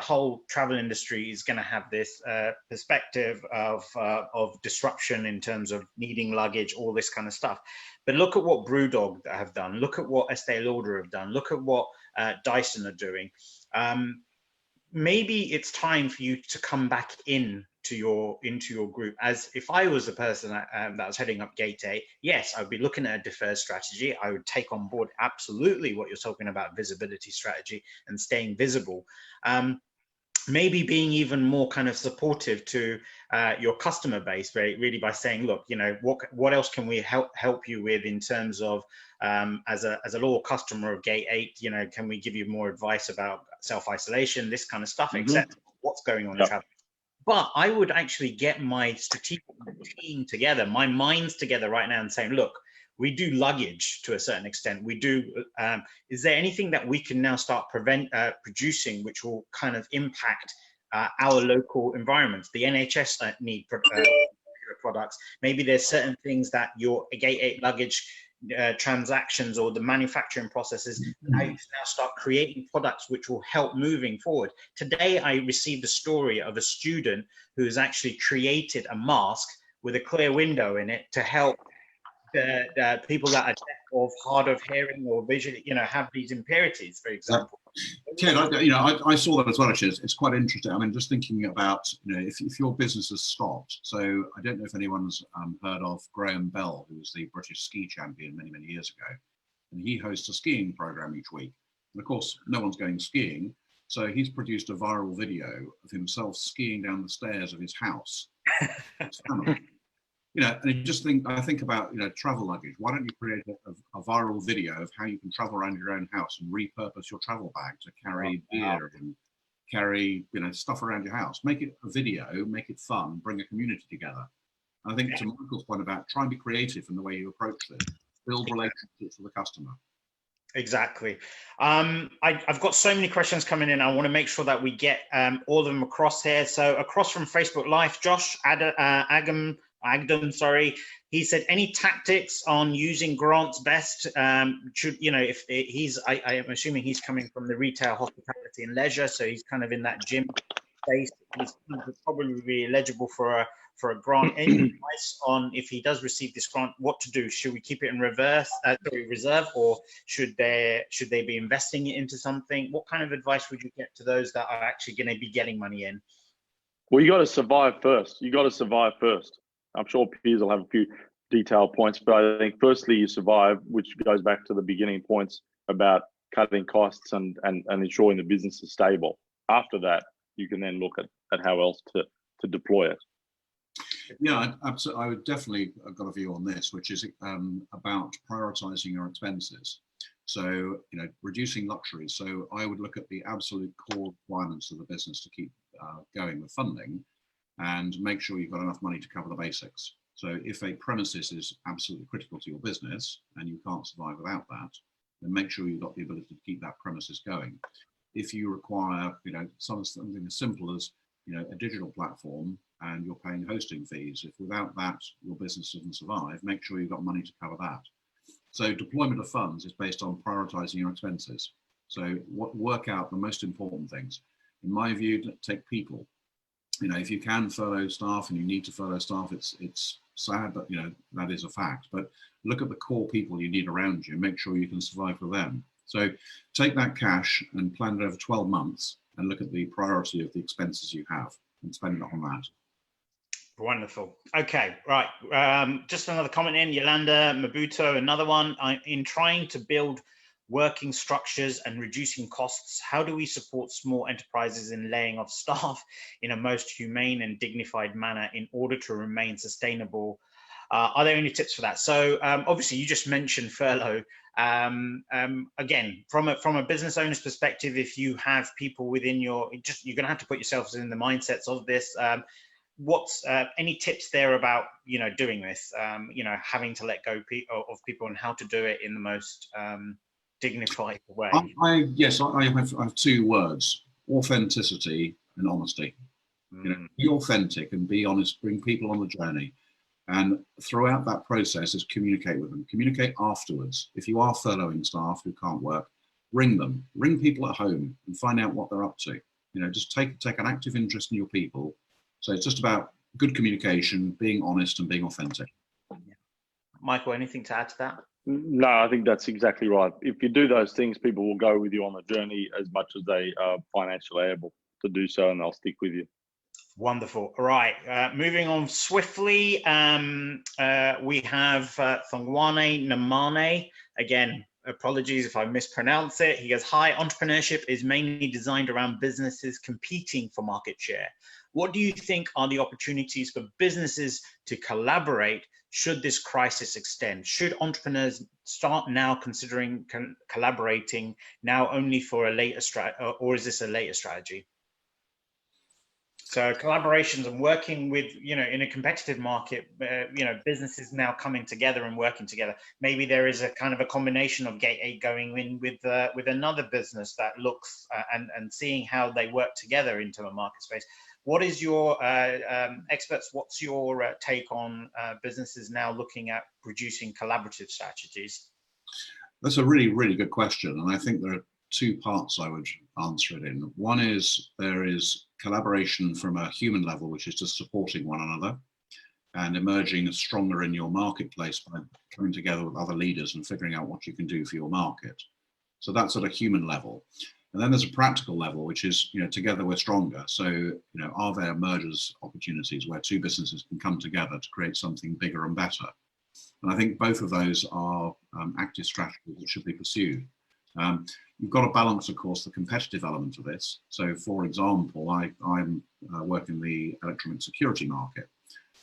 whole travel industry is going to have this perspective of disruption in terms of needing luggage, all this kind of stuff. But look at what Brewdog have done. Look at what Estee Lauder have done. Look at what Dyson are doing. Maybe it's time for you to come back into your group. As if I was the person that was heading up Gate 8, yes, I would be looking at a deferred strategy. I would take on board absolutely what you're talking about, visibility strategy and staying visible. Maybe being even more kind of supportive to your customer base, really by saying, look, what else can we help you with in terms of as a loyal customer of Gate 8, can we give you more advice about self-isolation, this kind of stuff, etc. What's going on in travel. But I would actually get my strategic team together, my minds together right now and saying, look, we do luggage to a certain extent. We do. Is there anything that we can now start producing which will kind of impact our local environments? The NHS need products. Maybe there's certain things that your Gate 8 luggage transactions or the manufacturing processes, now you now start creating products which will help moving forward. Today, I received a story of a student who has actually created a mask with a clear window in it to help the people that are deaf or hard of hearing or visually, have these impairments, for example. Ted, I saw that as well. Actually, it's quite interesting. I mean, just thinking about, if your business has stopped. So I don't know if anyone's heard of Graham Bell, who was the British ski champion many, many years ago, and he hosts a skiing program each week. And of course, no one's going skiing, so he's produced a viral video of himself skiing down the stairs of his house. And I think about, travel luggage. Why don't you create a viral video of how you can travel around your own house and repurpose your travel bag to carry beer and carry, stuff around your house. Make it a video, make it fun, bring a community together. And I think to Michael's point about try and be creative in the way you approach this, build relationships with the customer. Exactly. I've got so many questions coming in. I want to make sure that we get all of them across here. So across from Facebook Live, Josh Agdam, sorry, he said, any tactics on using grants best? Should, if he's, I am assuming he's coming from the retail, hospitality and leisure, so he's kind of in that gym space. He's probably be eligible for a grant. Any advice on if he does receive this grant, what to do? Should we keep it in reserve, or should they be investing it into something? What kind of advice would you get to those that are actually going to be getting money in? Well, you got to survive first. I'm sure Piers will have a few detailed points, but I think firstly you survive, which goes back to the beginning points about cutting costs and ensuring the business is stable. After that, you can then look at how else to deploy it. Yeah, absolutely. I would definitely have got a view on this, which is about prioritizing your expenses. So, reducing luxuries. So I would look at the absolute core requirements of the business to keep going with funding, and make sure you've got enough money to cover the basics. So if a premises is absolutely critical to your business and you can't survive without that, then make sure you've got the ability to keep that premises going. If you require, something as simple as, a digital platform and you're paying hosting fees, if without that your business doesn't survive, make sure you've got money to cover that. So deployment of funds is based on prioritizing your expenses. So work out the most important things. In my view, take people. If you can furlough staff and you need to furlough staff, it's sad, but that is a fact. But look at the core people you need around you, make sure you can survive with them. So take that cash and plan it over 12 months and look at the priority of the expenses you have and spend it on that. Wonderful. Okay, right. Just another comment in, Yolanda Mabuto, another one. In trying to build working structures and reducing costs, how do we support small enterprises in laying off staff in a most humane and dignified manner in order to remain sustainable? Are there any tips for that? So obviously you just mentioned furlough. Again, from a business owner's perspective, if you have people within you're going to have to put yourselves in the mindsets of this. What's any tips there about doing this? Having to let go of people and how to do it in the most dignified way. Yes, I have two words: authenticity and honesty. Be authentic and be honest. Bring people on the journey, And throughout that process is communicate with them, communicate afterwards. If you are furloughing staff who can't work, ring them, ring people at home and find out what they're up to. You know, just take an active interest in your people. So it's just about good communication, being honest and being authentic. Yeah. Michael, anything to add to that? No, I think that's exactly right. If you do those things, people will go with you on the journey as much as they are financially able to do so, and they'll stick with you. Wonderful. All right, moving on swiftly. We have Thongwane Namane. Again, apologies if I mispronounce it. He goes, hi, entrepreneurship is mainly designed around businesses competing for market share. What do you think are the opportunities for businesses to collaborate should this crisis extend? Should entrepreneurs start now considering collaborating now only for a later strategy, or is this a later strategy? So collaborations and working with, you know, in a competitive market, you know, businesses now coming together and working together. Maybe there is a kind of a combination of Gate 8 going in with another business that looks and seeing how they work together into a market space. What is your experts? What's your take on businesses now looking at producing collaborative strategies? That's a really, really good question. And I think there are two parts I would answer it in. One is there is collaboration from a human level, which is just supporting one another and emerging stronger in your marketplace by coming together with other leaders and figuring out what you can do for your market. So that's at a human level. And then there's a practical level, which is, you know, together we're stronger. So, you know, are there mergers opportunities where two businesses can come together to create something bigger and better? And I think both of those are active strategies that should be pursued. You've got to balance, of course, the competitive element of this. So, for example, I'm working the electronic security market,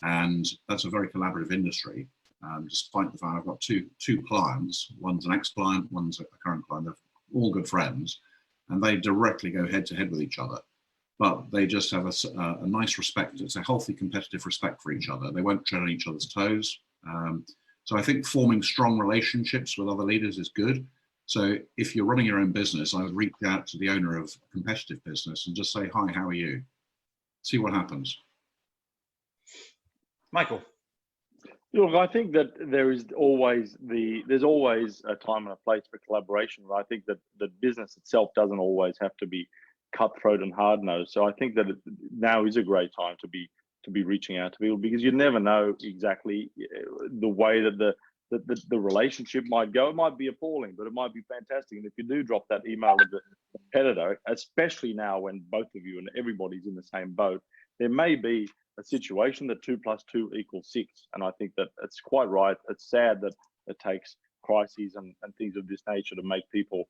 and that's a very collaborative industry. Despite the fact I've got two clients, one's an ex-client, one's a current client, they're all good friends, and they directly go head to head with each other. But they just have a nice respect. It's a healthy competitive respect for each other. They won't tread on each other's toes. So I think forming strong relationships with other leaders is good. So if you're running your own business, I would reach out to the owner of a competitive business and just say, hi, how are you? See what happens. Michael. Look, I think that there's always a time and a place for collaboration. I think that the business itself doesn't always have to be cutthroat and hard-nosed. So I think that now is a great time to be reaching out to people, because you never know exactly the way that the relationship might go. It might be appalling, but it might be fantastic. And if you do drop that email to the competitor, especially now when both of you and everybody's in the same boat, there may be a situation that 2 + 2 = 6. And I think that it's quite right. It's sad that it takes crises and things of this nature to make people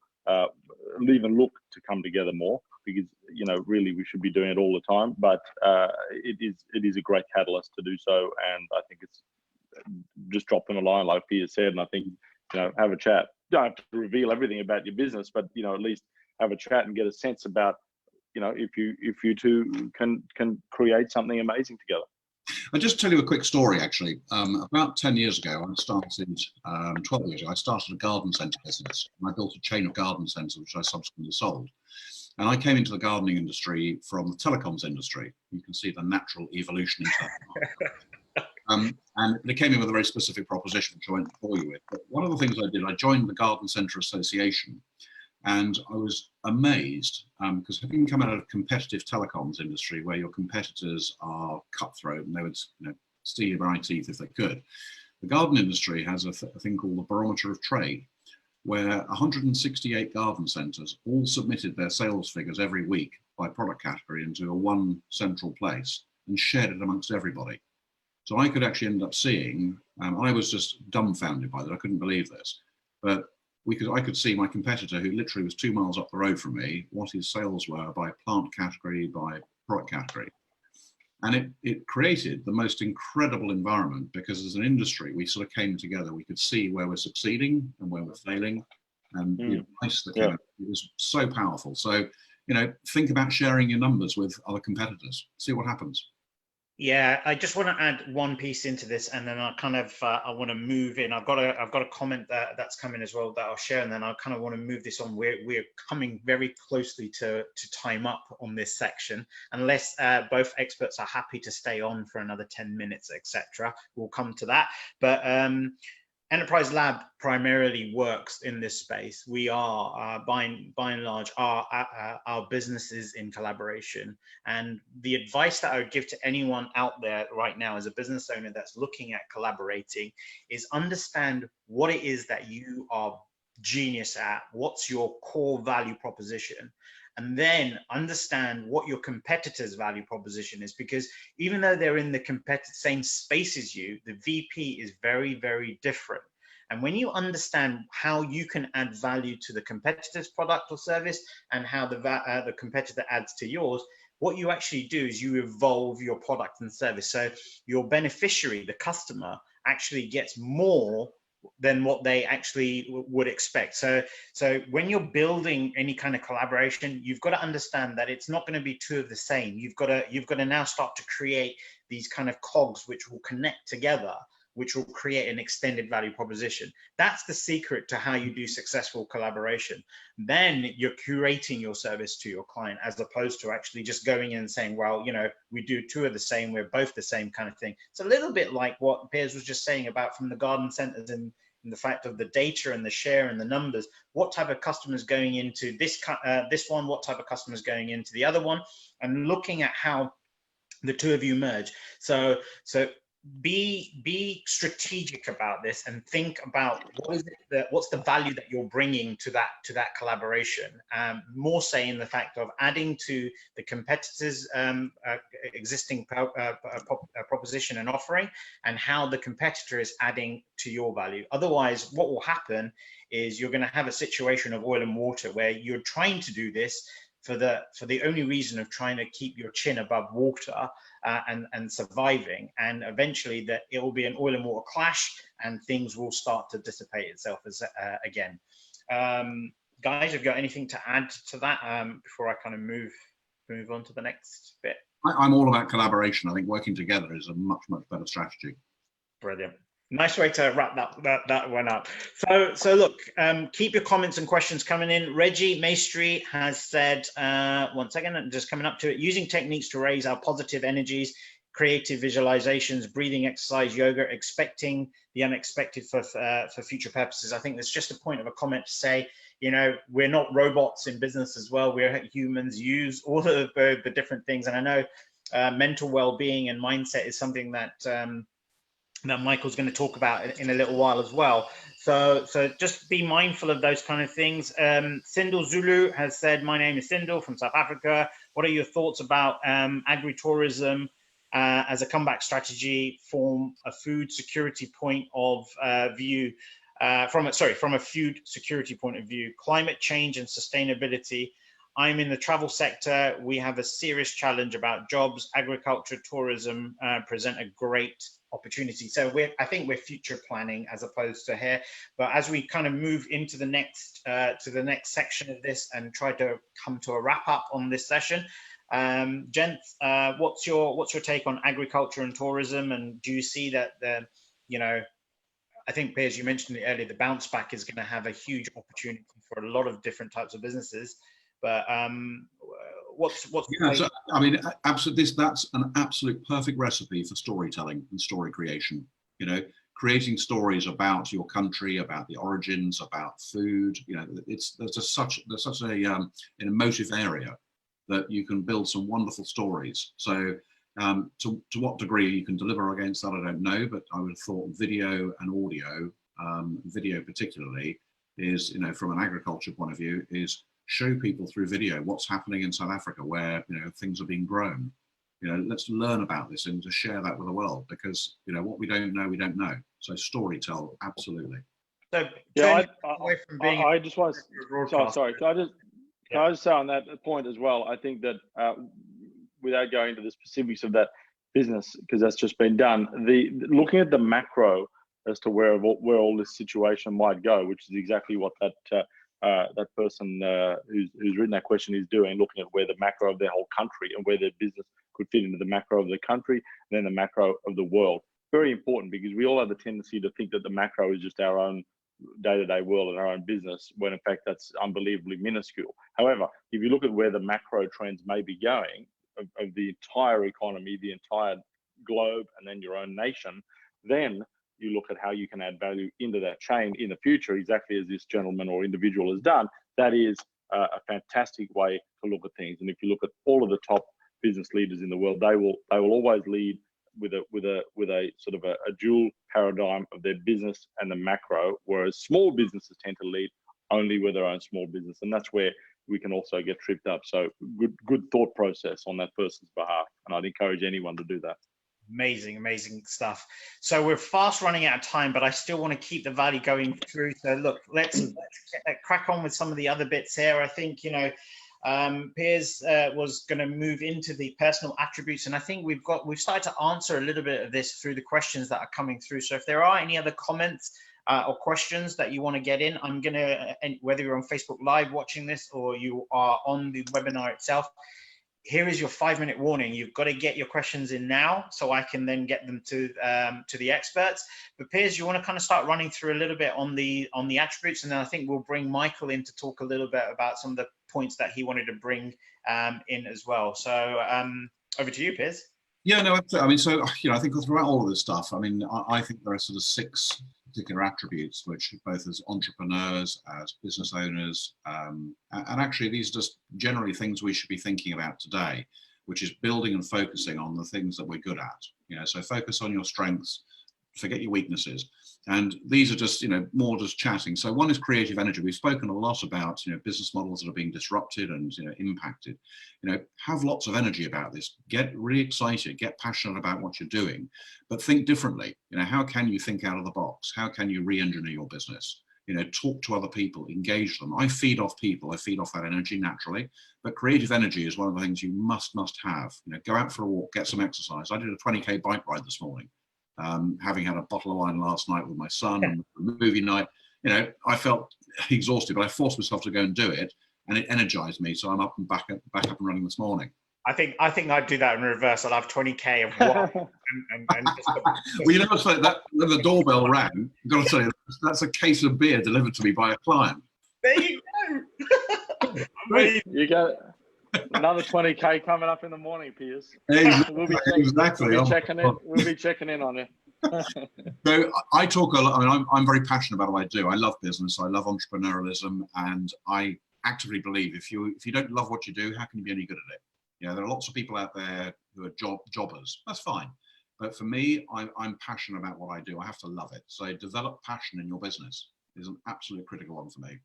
even look to come together more, because, you know, really we should be doing it all the time. But it is a great catalyst to do so. And I think it's just drop them a line, like Piers said, and I think, you know, have a chat. Don't have to reveal everything about your business, but, you know, at least have a chat and get a sense about, you know, if you two can create something amazing together. I'll just tell you a quick story, actually. About 10 years ago, 12 years ago, I started a garden centre business. I built a chain of garden centres, which I subsequently sold. And I came into the gardening industry from the telecoms industry. You can see the natural evolution in telecoms. And they came in with a very specific proposition, which I won't bore you with. But one of the things I did, I joined the Garden Centre Association, and I was amazed because having come out of competitive telecoms industry, where your competitors are cutthroat and they would, you know, steal your eye teeth if they could, the garden industry has a thing called the barometer of trade, where 168 garden centres all submitted their sales figures every week by product category into a one central place and shared it amongst everybody. So I could actually end up seeing, I was just dumbfounded by that. I couldn't believe this, but I could see my competitor, who literally was 2 miles up the road from me, what his sales were by plant category, by product category. And it created the most incredible environment, because as an industry, we sort of came together. We could see where we're succeeding and where we're failing, and the advice that came out, it was so powerful. So, you know, think about sharing your numbers with other competitors, see what happens. Yeah, I just want to add one piece into this, and then I want to move in. I've got a comment that's coming as well that I'll share, and then I kind of want to move this on. We're coming very closely to time up on this section, unless both experts are happy to stay on for another 10 minutes, etc. We'll come to that, but Enterprise Lab primarily works in this space. We are, by and large, our businesses in collaboration. And the advice that I would give to anyone out there right now as a business owner that's looking at collaborating is understand what it is that you are genius at. What's your core value proposition? And then understand what your competitors' value proposition is, because even though they're in the same space as you, the VP is very, very different. And when you understand how you can add value to the competitor's product or service and how the competitor adds to yours, what you actually do is you evolve your product and service. So your beneficiary, the customer, actually gets more than what they actually would expect. So when you're building any kind of collaboration, you've got to understand that it's not going to be two of the same. You've got to now start to create these kind of cogs which will connect together, which will create an extended value proposition. That's the secret to how you do successful collaboration. Then you're curating your service to your client, as opposed to actually just going in and saying, well, you know, we do two of the same, we're both the same kind of thing. It's a little bit like what Piers was just saying about from the garden centers and the fact of the data and the share and the numbers. What type of customers going into this one, what type of customers going into the other one, and looking at how the two of you merge. So be strategic about this and think about what's the value that you're bringing to that collaboration. More say in the fact of adding to the competitors' existing proposition and offering, and how the competitor is adding to your value. Otherwise, what will happen is you're going to have a situation of oil and water where you're trying to do this for the only reason of trying to keep your chin above water and surviving, and eventually that it will be an oil and water clash and things will start to dissipate itself again. Guys, have you got anything to add to that before I kind of move on to the next bit? I'm all about collaboration. I think working together is a much better strategy. Brilliant. Nice way to wrap that one up. So look, keep your comments and questions coming in. Reggie Maestri has said, one second, I'm just coming up to it, using techniques to raise our positive energies, creative visualizations, breathing exercise, yoga, expecting the unexpected for future purposes. I think there's just a point of a comment to say, you know, we're not robots in business as well. We're humans, use all of the different things. And I know mental well-being and mindset is something that that Michael's going to talk about in a little while as well. So just be mindful of those kind of things. Sindel Zulu has said, my name is Sindel from South Africa. What are your thoughts about agritourism as a comeback strategy from a food security point of view? From a food security point of view, climate change and sustainability. I'm in the travel sector. We have a serious challenge about jobs. Agriculture, tourism present a great opportunity. So I think we're future planning as opposed to here. But as we kind of move into the next section of this and try to come to a wrap up on this session, gents, what's your take on agriculture and tourism? And do you see that I think, Piers, you mentioned it earlier, the bounce back is going to have a huge opportunity for a lot of different types of businesses. But what's yeah, so, I mean, absolutely, that's an absolute perfect recipe for storytelling and story creation. You know, creating stories about your country, about the origins, about food. You know, there's such an emotive area that you can build some wonderful stories. So to what degree you can deliver against that, I don't know, but I would have thought video and audio, video particularly, is, you know, from an agriculture point of view, is show people through video what's happening in South Africa, where, you know, things are being grown. You know, let's learn about this and to share that with the world, because, you know, what we don't know, we don't know. So storytell, absolutely. So yeah, I just want to, sorry, can I just say on that point as well, I think that without going into the specifics of that business, because that's just been done, looking at the macro as to where all this situation might go, which is exactly what that that person who's written that question is doing, looking at where the macro of their whole country and where their business could fit into the macro of the country and then the macro of the world. Very important, because we all have the tendency to think that the macro is just our own day-to-day world and our own business, when in fact that's unbelievably minuscule. However, if you look at where the macro trends may be going of the entire economy, the entire globe, and then your own nation, then you look at how you can add value into that chain in the future, exactly as this gentleman or individual has done. That is a fantastic way to look at things. And if you look at all of the top business leaders in the world, they will always lead with a sort of a dual paradigm of their business and the macro, whereas small businesses tend to lead only with their own small business, and that's where we can also get tripped up. So good thought process on that person's behalf, and I'd encourage anyone to do that. Amazing stuff. So we're fast running out of time, but I still want to keep the value going through. So look, let's crack on with some of the other bits here. I think, you know, Piers was going to move into the personal attributes, and I think we've started to answer a little bit of this through the questions that are coming through. So if there are any other comments or questions that you want to get in, I'm going to, whether you're on Facebook Live watching this or you are on the webinar itself, here is your 5-minute warning. You've got to get your questions in now so I can then get them to the experts. But Piers, you want to kind of start running through a little bit on the attributes, and then I think we'll bring Michael in to talk a little bit about some of the points that he wanted to bring in as well. So over to you, Piers. Yeah, no, I mean, so, you know, I think throughout all of this stuff, I mean, I think there are sort of 6 particular attributes, which both as entrepreneurs, as business owners, and actually these are just generally things we should be thinking about today, which is building and focusing on the things that we're good at. You know, so focus on your strengths, forget your weaknesses. And these are just, you know, more just chatting. So one is creative energy. We've spoken a lot about, you know, business models that are being disrupted and, you know, impacted. You know, have lots of energy about this. Get really excited, get passionate about what you're doing, but think differently. You know, how can you think out of the box? How can you re-engineer your business? You know, talk to other people, engage them. I feed off people. I feed off that energy naturally, but creative energy is one of the things you must have. You know, go out for a walk, get some exercise. I did a 20K bike ride this morning. Having had a bottle of wine last night with my son and the movie night, you know, I felt exhausted, but I forced myself to go and do it, and it energized me. So I'm up and back up and running this morning. I think I'd do that in reverse. I'd have 20K of one. and just well, you know, it's like that when the doorbell rang, I've got to tell you, that's a case of beer delivered to me by a client. There you go. You got another 20K coming up in the morning, Piers. Exactly. We'll be checking in on you. So I talk a lot. I mean, I'm very passionate about what I do. I love business. I love entrepreneurialism, and I actively believe if you don't love what you do, how can you be any good at it? You know, there are lots of people out there who are jobbers. That's fine. But for me, I'm passionate about what I do. I have to love it. So develop passion in your business is an absolute critical one for me.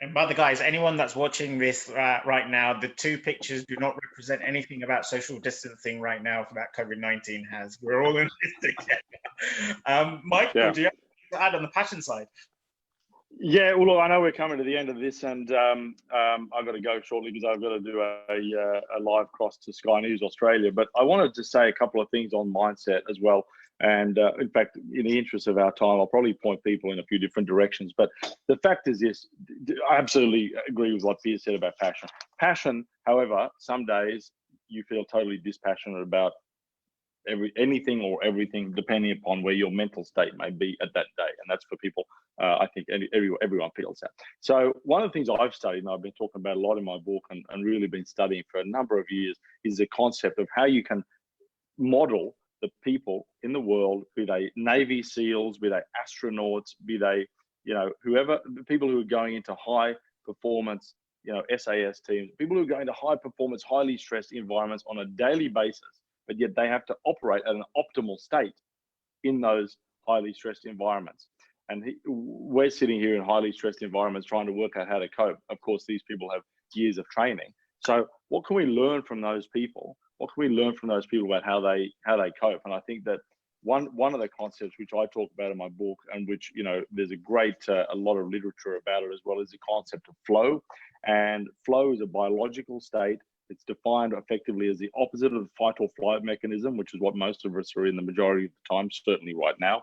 And by the guys, anyone that's watching this right now, the 2 pictures do not represent anything about social distancing right now that COVID-19 has. We're all in this together. Michael, do you have to add on the passion side? Yeah, well, look, I know we're coming to the end of this, and I've got to go shortly because I've got to do a live cross to Sky News Australia. But I wanted to say a couple of things on mindset as well. And in fact, in the interest of our time, I'll probably point people in a few different directions. But the fact is this, I absolutely agree with what Piers said about passion. Passion, however, some days you feel totally dispassionate about anything or everything, depending upon where your mental state may be at that day. And that's for people, I think everyone feels that. So one of the things I've studied, and I've been talking about a lot in my book and really been studying for a number of years, is the concept of how you can model the people in the world, be they Navy SEALs, be they astronauts, be they, you know, whoever, the people who are going into high performance, you know, SAS teams, people who are going to high performance, highly stressed environments on a daily basis, but yet they have to operate at an optimal state in those highly stressed environments. And we're sitting here in highly stressed environments trying to work out how to cope. Of course, these people have years of training. So what can we learn from those people? What can we learn from those people about how they cope? And I think that one of the concepts which I talk about in my book, and which, you know, there's a lot of literature about it as well, is the concept of flow. And flow is a biological state. It's defined effectively as the opposite of the fight or flight mechanism, which is what most of us are in the majority of the time, certainly right now.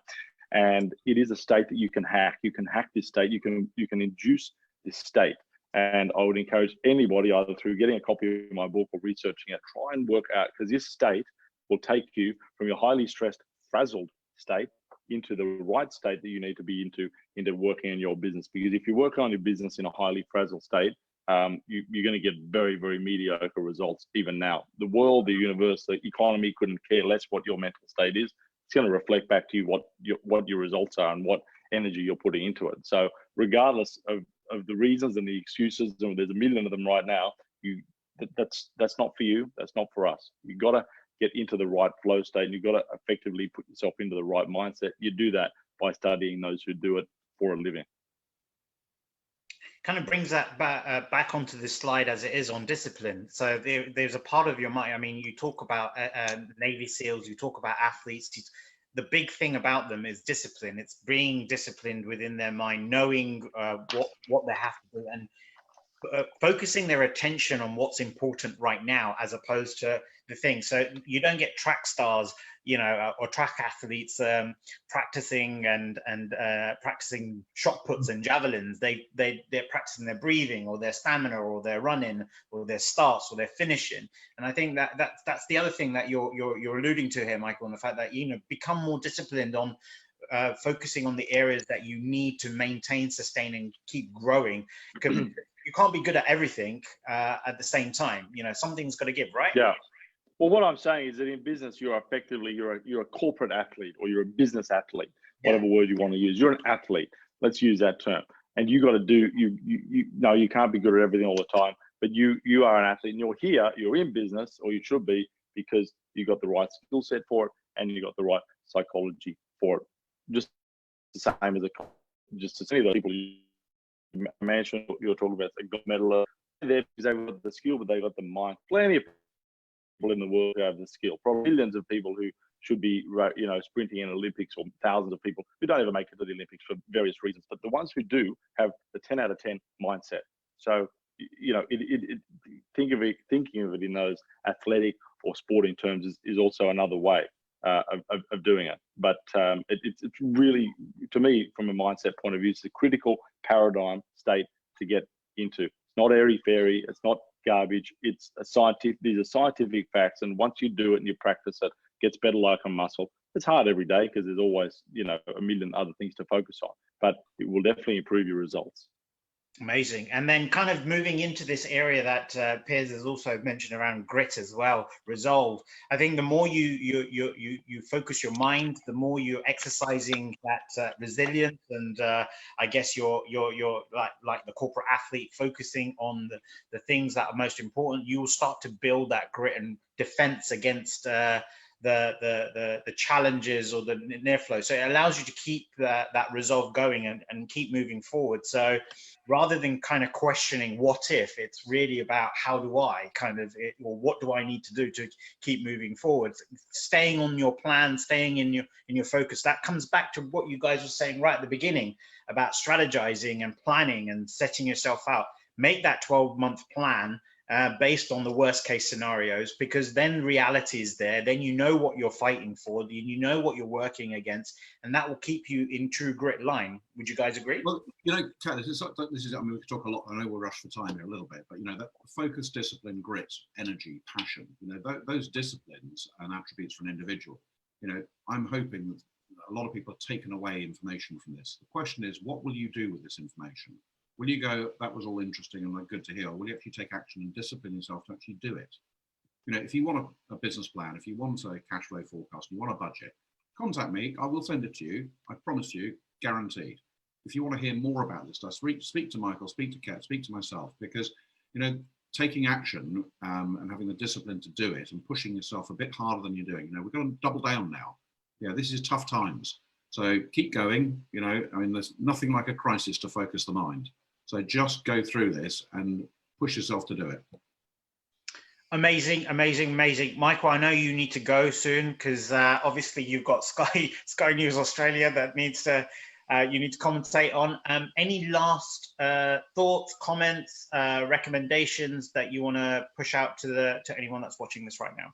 And it is a state that you can hack. You can hack this state. You can induce this state. And I would encourage anybody, either through getting a copy of my book or researching it, try and work out, because this state will take you from your highly stressed, frazzled state into the right state that you need to be into working in your business. Because if you work on your business in a highly frazzled state, you're going to get very, very mediocre results even now. The world, the universe, the economy couldn't care less what your mental state is. It's going to reflect back to you what your results are and what energy you're putting into it. So regardless of the reasons and the excuses, and there's a million of them right now, that's not for you, that's not for us. You got to get into the right flow state, and you've got to effectively put yourself into the right mindset. You do that by studying those who do it for a living. Kind of brings that back onto this slide as it is on discipline. So there's a part of your mind. I mean, you talk about Navy SEALs, you talk about athletes. The big thing about them is discipline. It's being disciplined within their mind, knowing what they have to do, and focusing their attention on what's important right now, as opposed to the thing. So you don't get track stars, or track athletes practicing and practicing shot puts and javelins. They're practicing their breathing, or their stamina, or their running, or their starts, or their finishing. And I think that's the other thing that you're alluding to here, Michael, and the fact that become more disciplined on focusing on the areas that you need to maintain, sustain, and keep growing. Because you can't be good at everything at the same time. Something's got to give, right? Yeah. Well, what I'm saying is that in business, you're a corporate athlete, or you're a business athlete, whatever word you want to use. You're an athlete. Let's use that term. And you got to do, you can't be good at everything all the time, but you are an athlete, and you're in business, or you should be, because you got the right skill set for it, and you got the right psychology for it. Just the same as any of the people you mentioned, you're talking about, a gold medal, there because they've got the skill, but they've got the mind. Plenty of people in the world who have the skill. Probably millions of people who should be, sprinting in Olympics, or thousands of people who don't ever make it to the Olympics for various reasons. But the ones who do have the 10 out of 10 mindset. So, thinking of it in those athletic or sporting terms is also another way of doing it. But it's really, to me, from a mindset point of view, it's a critical paradigm state to get into. It's not airy-fairy, it's not garbage, it's a scientific, these are scientific facts, and once you do it and you practice it, it gets better like a muscle. It's hard every day because there's always, a million other things to focus on, but it will definitely improve your results. Amazing. And then kind of moving into this area that Piers has also mentioned around grit as well, resolve. I think the more you focus your mind, the more you're exercising that resilience, and I guess you're like the corporate athlete, focusing on the things that are most important. You will start to build that grit and defense against the challenges or the near flow. So it allows you to keep that resolve going and keep moving forward. So rather than kind of questioning what if, it's really about how do I or what do I need to do to keep moving forward, staying on your plan, staying in your focus. That comes back to what you guys were saying right at the beginning about strategizing and planning and setting yourself out. Make that 12-month plan based on the worst case scenarios, because then reality is there. Then you know what you're fighting for, you know what you're working against, and that will keep you in true grit line. Would you guys agree? Well, Kat, this is, I mean, we could talk a lot. I know we'll rush for time here a little bit, but that focus, discipline, grit, energy, passion, those disciplines and attributes for an individual. I'm hoping that a lot of people have taken away information from this. The question is, what will you do with this information? Will you go, that was all interesting and good to hear, or will you actually take action and discipline yourself to actually do it? If you want a business plan, if you want a cash flow forecast, you want a budget, contact me. I will send it to you. I promise you, guaranteed. If you want to hear more about this stuff, speak to Michael, speak to Kat, speak to myself, because, taking action and having the discipline to do it and pushing yourself a bit harder than you're doing, we're going to double down now. This is tough times. So keep going. There's nothing like a crisis to focus the mind. So just go through this and push yourself to do it. Amazing, amazing, amazing. Michael, I know you need to go soon because obviously you've got Sky News Australia that needs to you need to commentate on. Any last thoughts, comments, recommendations that you want to push out to anyone that's watching this right now?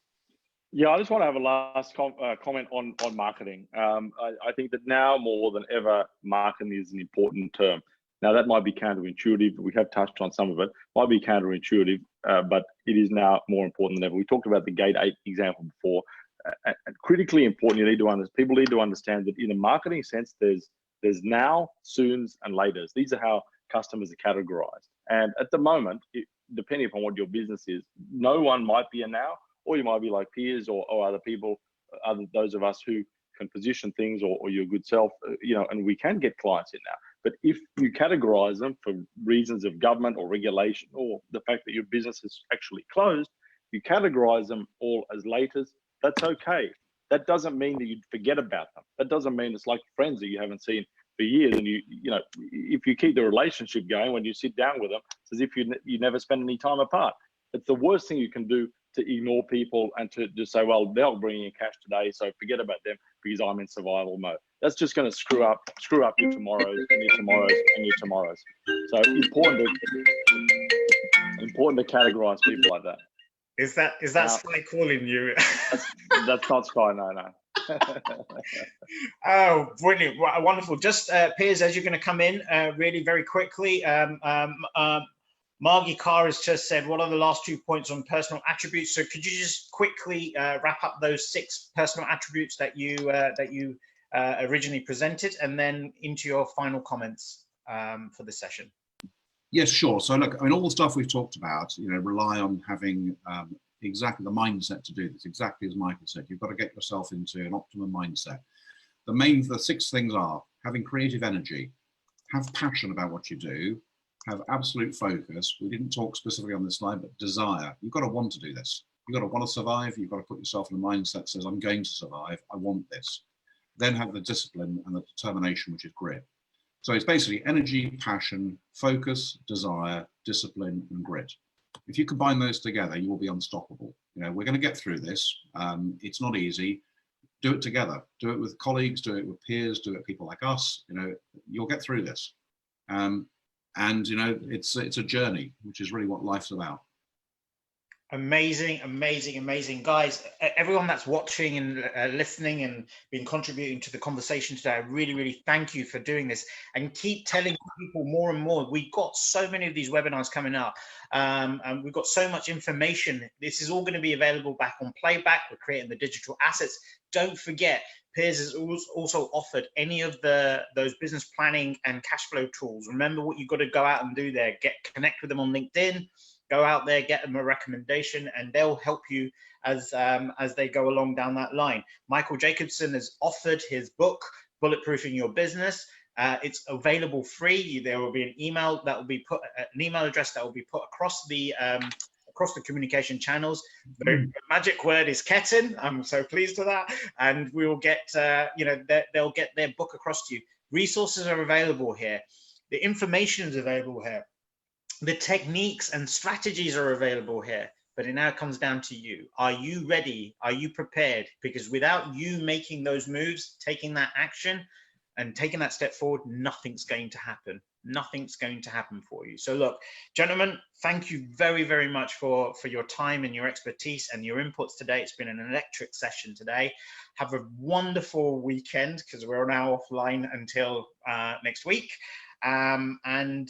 Yeah, I just want to have a last comment on marketing. I think that now more than ever, marketing is an important term. Now that might be counterintuitive. We have touched on some of it. Might be counterintuitive, but it is now more important than ever. We talked about the Gate 8 example before. Critically important. People need to understand that in a marketing sense, there's now, soons, and laters. These are how customers are categorized. And at the moment, depending upon what your business is, no one might be a now, or you might be like Piers or other people, those of us who can position things, or your good self, and we can get clients in now. But if you categorize them for reasons of government or regulation, or the fact that your business is actually closed, you categorize them all as laters, that's okay. That doesn't mean that you'd forget about them. That doesn't mean it's like friends that you haven't seen for years. And if you keep the relationship going, when you sit down with them, it's as if you never spend any time apart. It's the worst thing you can do, to ignore people and to just say, well, they'll bring in cash today, so forget about them because I'm in survival mode. That's just going to screw up your tomorrows and your tomorrows and your tomorrows. So important to categorize people like that. Is that Sky calling you? That's not Sky, no. Oh, brilliant. Wonderful. Just Piers, as you're going to come in really very quickly, Margie Carr has just said, what are the last 2 points on personal attributes? So could you just quickly wrap up those 6 personal attributes that you originally presented, and then into your final comments for the session? Yes, sure. So look, I mean, all the stuff we've talked about, rely on having exactly the mindset to do this, exactly as Michael said. You've got to get yourself into an optimum mindset. The 6 things are having creative energy, have passion about what you do, have absolute focus. We didn't talk specifically on this slide, but desire. You've got to want to do this. You've got to want to survive. You've got to put yourself in a mindset that says, I'm going to survive. I want this. Then have the discipline and the determination, which is grit. So it's basically energy, passion, focus, desire, discipline, and grit. If you combine those together, you will be unstoppable. We're going to get through this. It's not easy. Do it together. Do it with colleagues. Do it with peers. Do it with people like us. You'll get through this. And it's a journey, which is really what life's about. Amazing, amazing, amazing. Guys, everyone that's watching and listening and been contributing to the conversation today, I really, really thank you for doing this, and keep telling people more and more. We've got so many of these webinars coming up, and we've got so much information. This is all going to be available back on playback. We're creating the digital assets. Don't forget, Piers has also offered any of those business planning and cash flow tools. Remember what you've got to go out and do there. Connect with them on LinkedIn. Go out there, get them a recommendation, and they'll help you as they go along down that line. Michael Jacobsen has offered his book, Bulletproofing Your Business. It's available free. There will be an email that will be put, an email address that will be put across the communication channels. The magic word is Ketten. I'm so pleased with that, and we will get they'll get their book across to you. Resources are available here. The information is available here. The techniques and strategies are available here, but it now comes down to you. Are you ready? Are you prepared? Because without you making those moves, taking that action and taking that step forward, nothing's going to happen. Nothing's going to happen for you. So look, gentlemen, thank you very, very much for your time and your expertise and your inputs today. It's been an electric session today. Have a wonderful weekend, because we're now offline until next week. And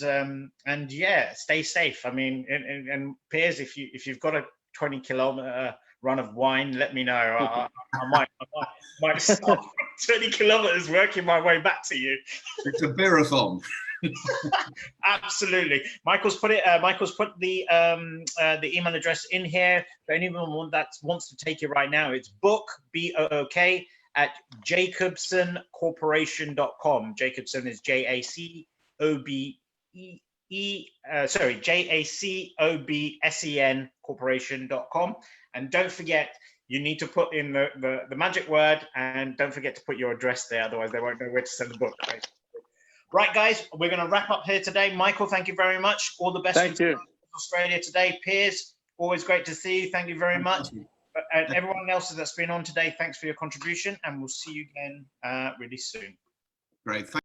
yeah, stay safe. I mean, and Piers, if you've got a 20-kilometer run of wine, let me know. I might start 20 kilometers working my way back to you. It's a marathon. Absolutely. Michael's put the email address in here for anyone that wants to take it right now. It's book@jacobsencorporation.com. Jacobsen is JACOBSEN corporation.com. And don't forget, you need to put in the magic word, and don't forget to put your address there, otherwise they won't know where to send the book. Right, guys, we're going to wrap up here today. Michael, thank you very much. All the best. Thank you. Australia today. Piers, always great to see you. Thank you very much. And everyone else that's been on today, thanks for your contribution, and we'll see you again really soon. Great. Thank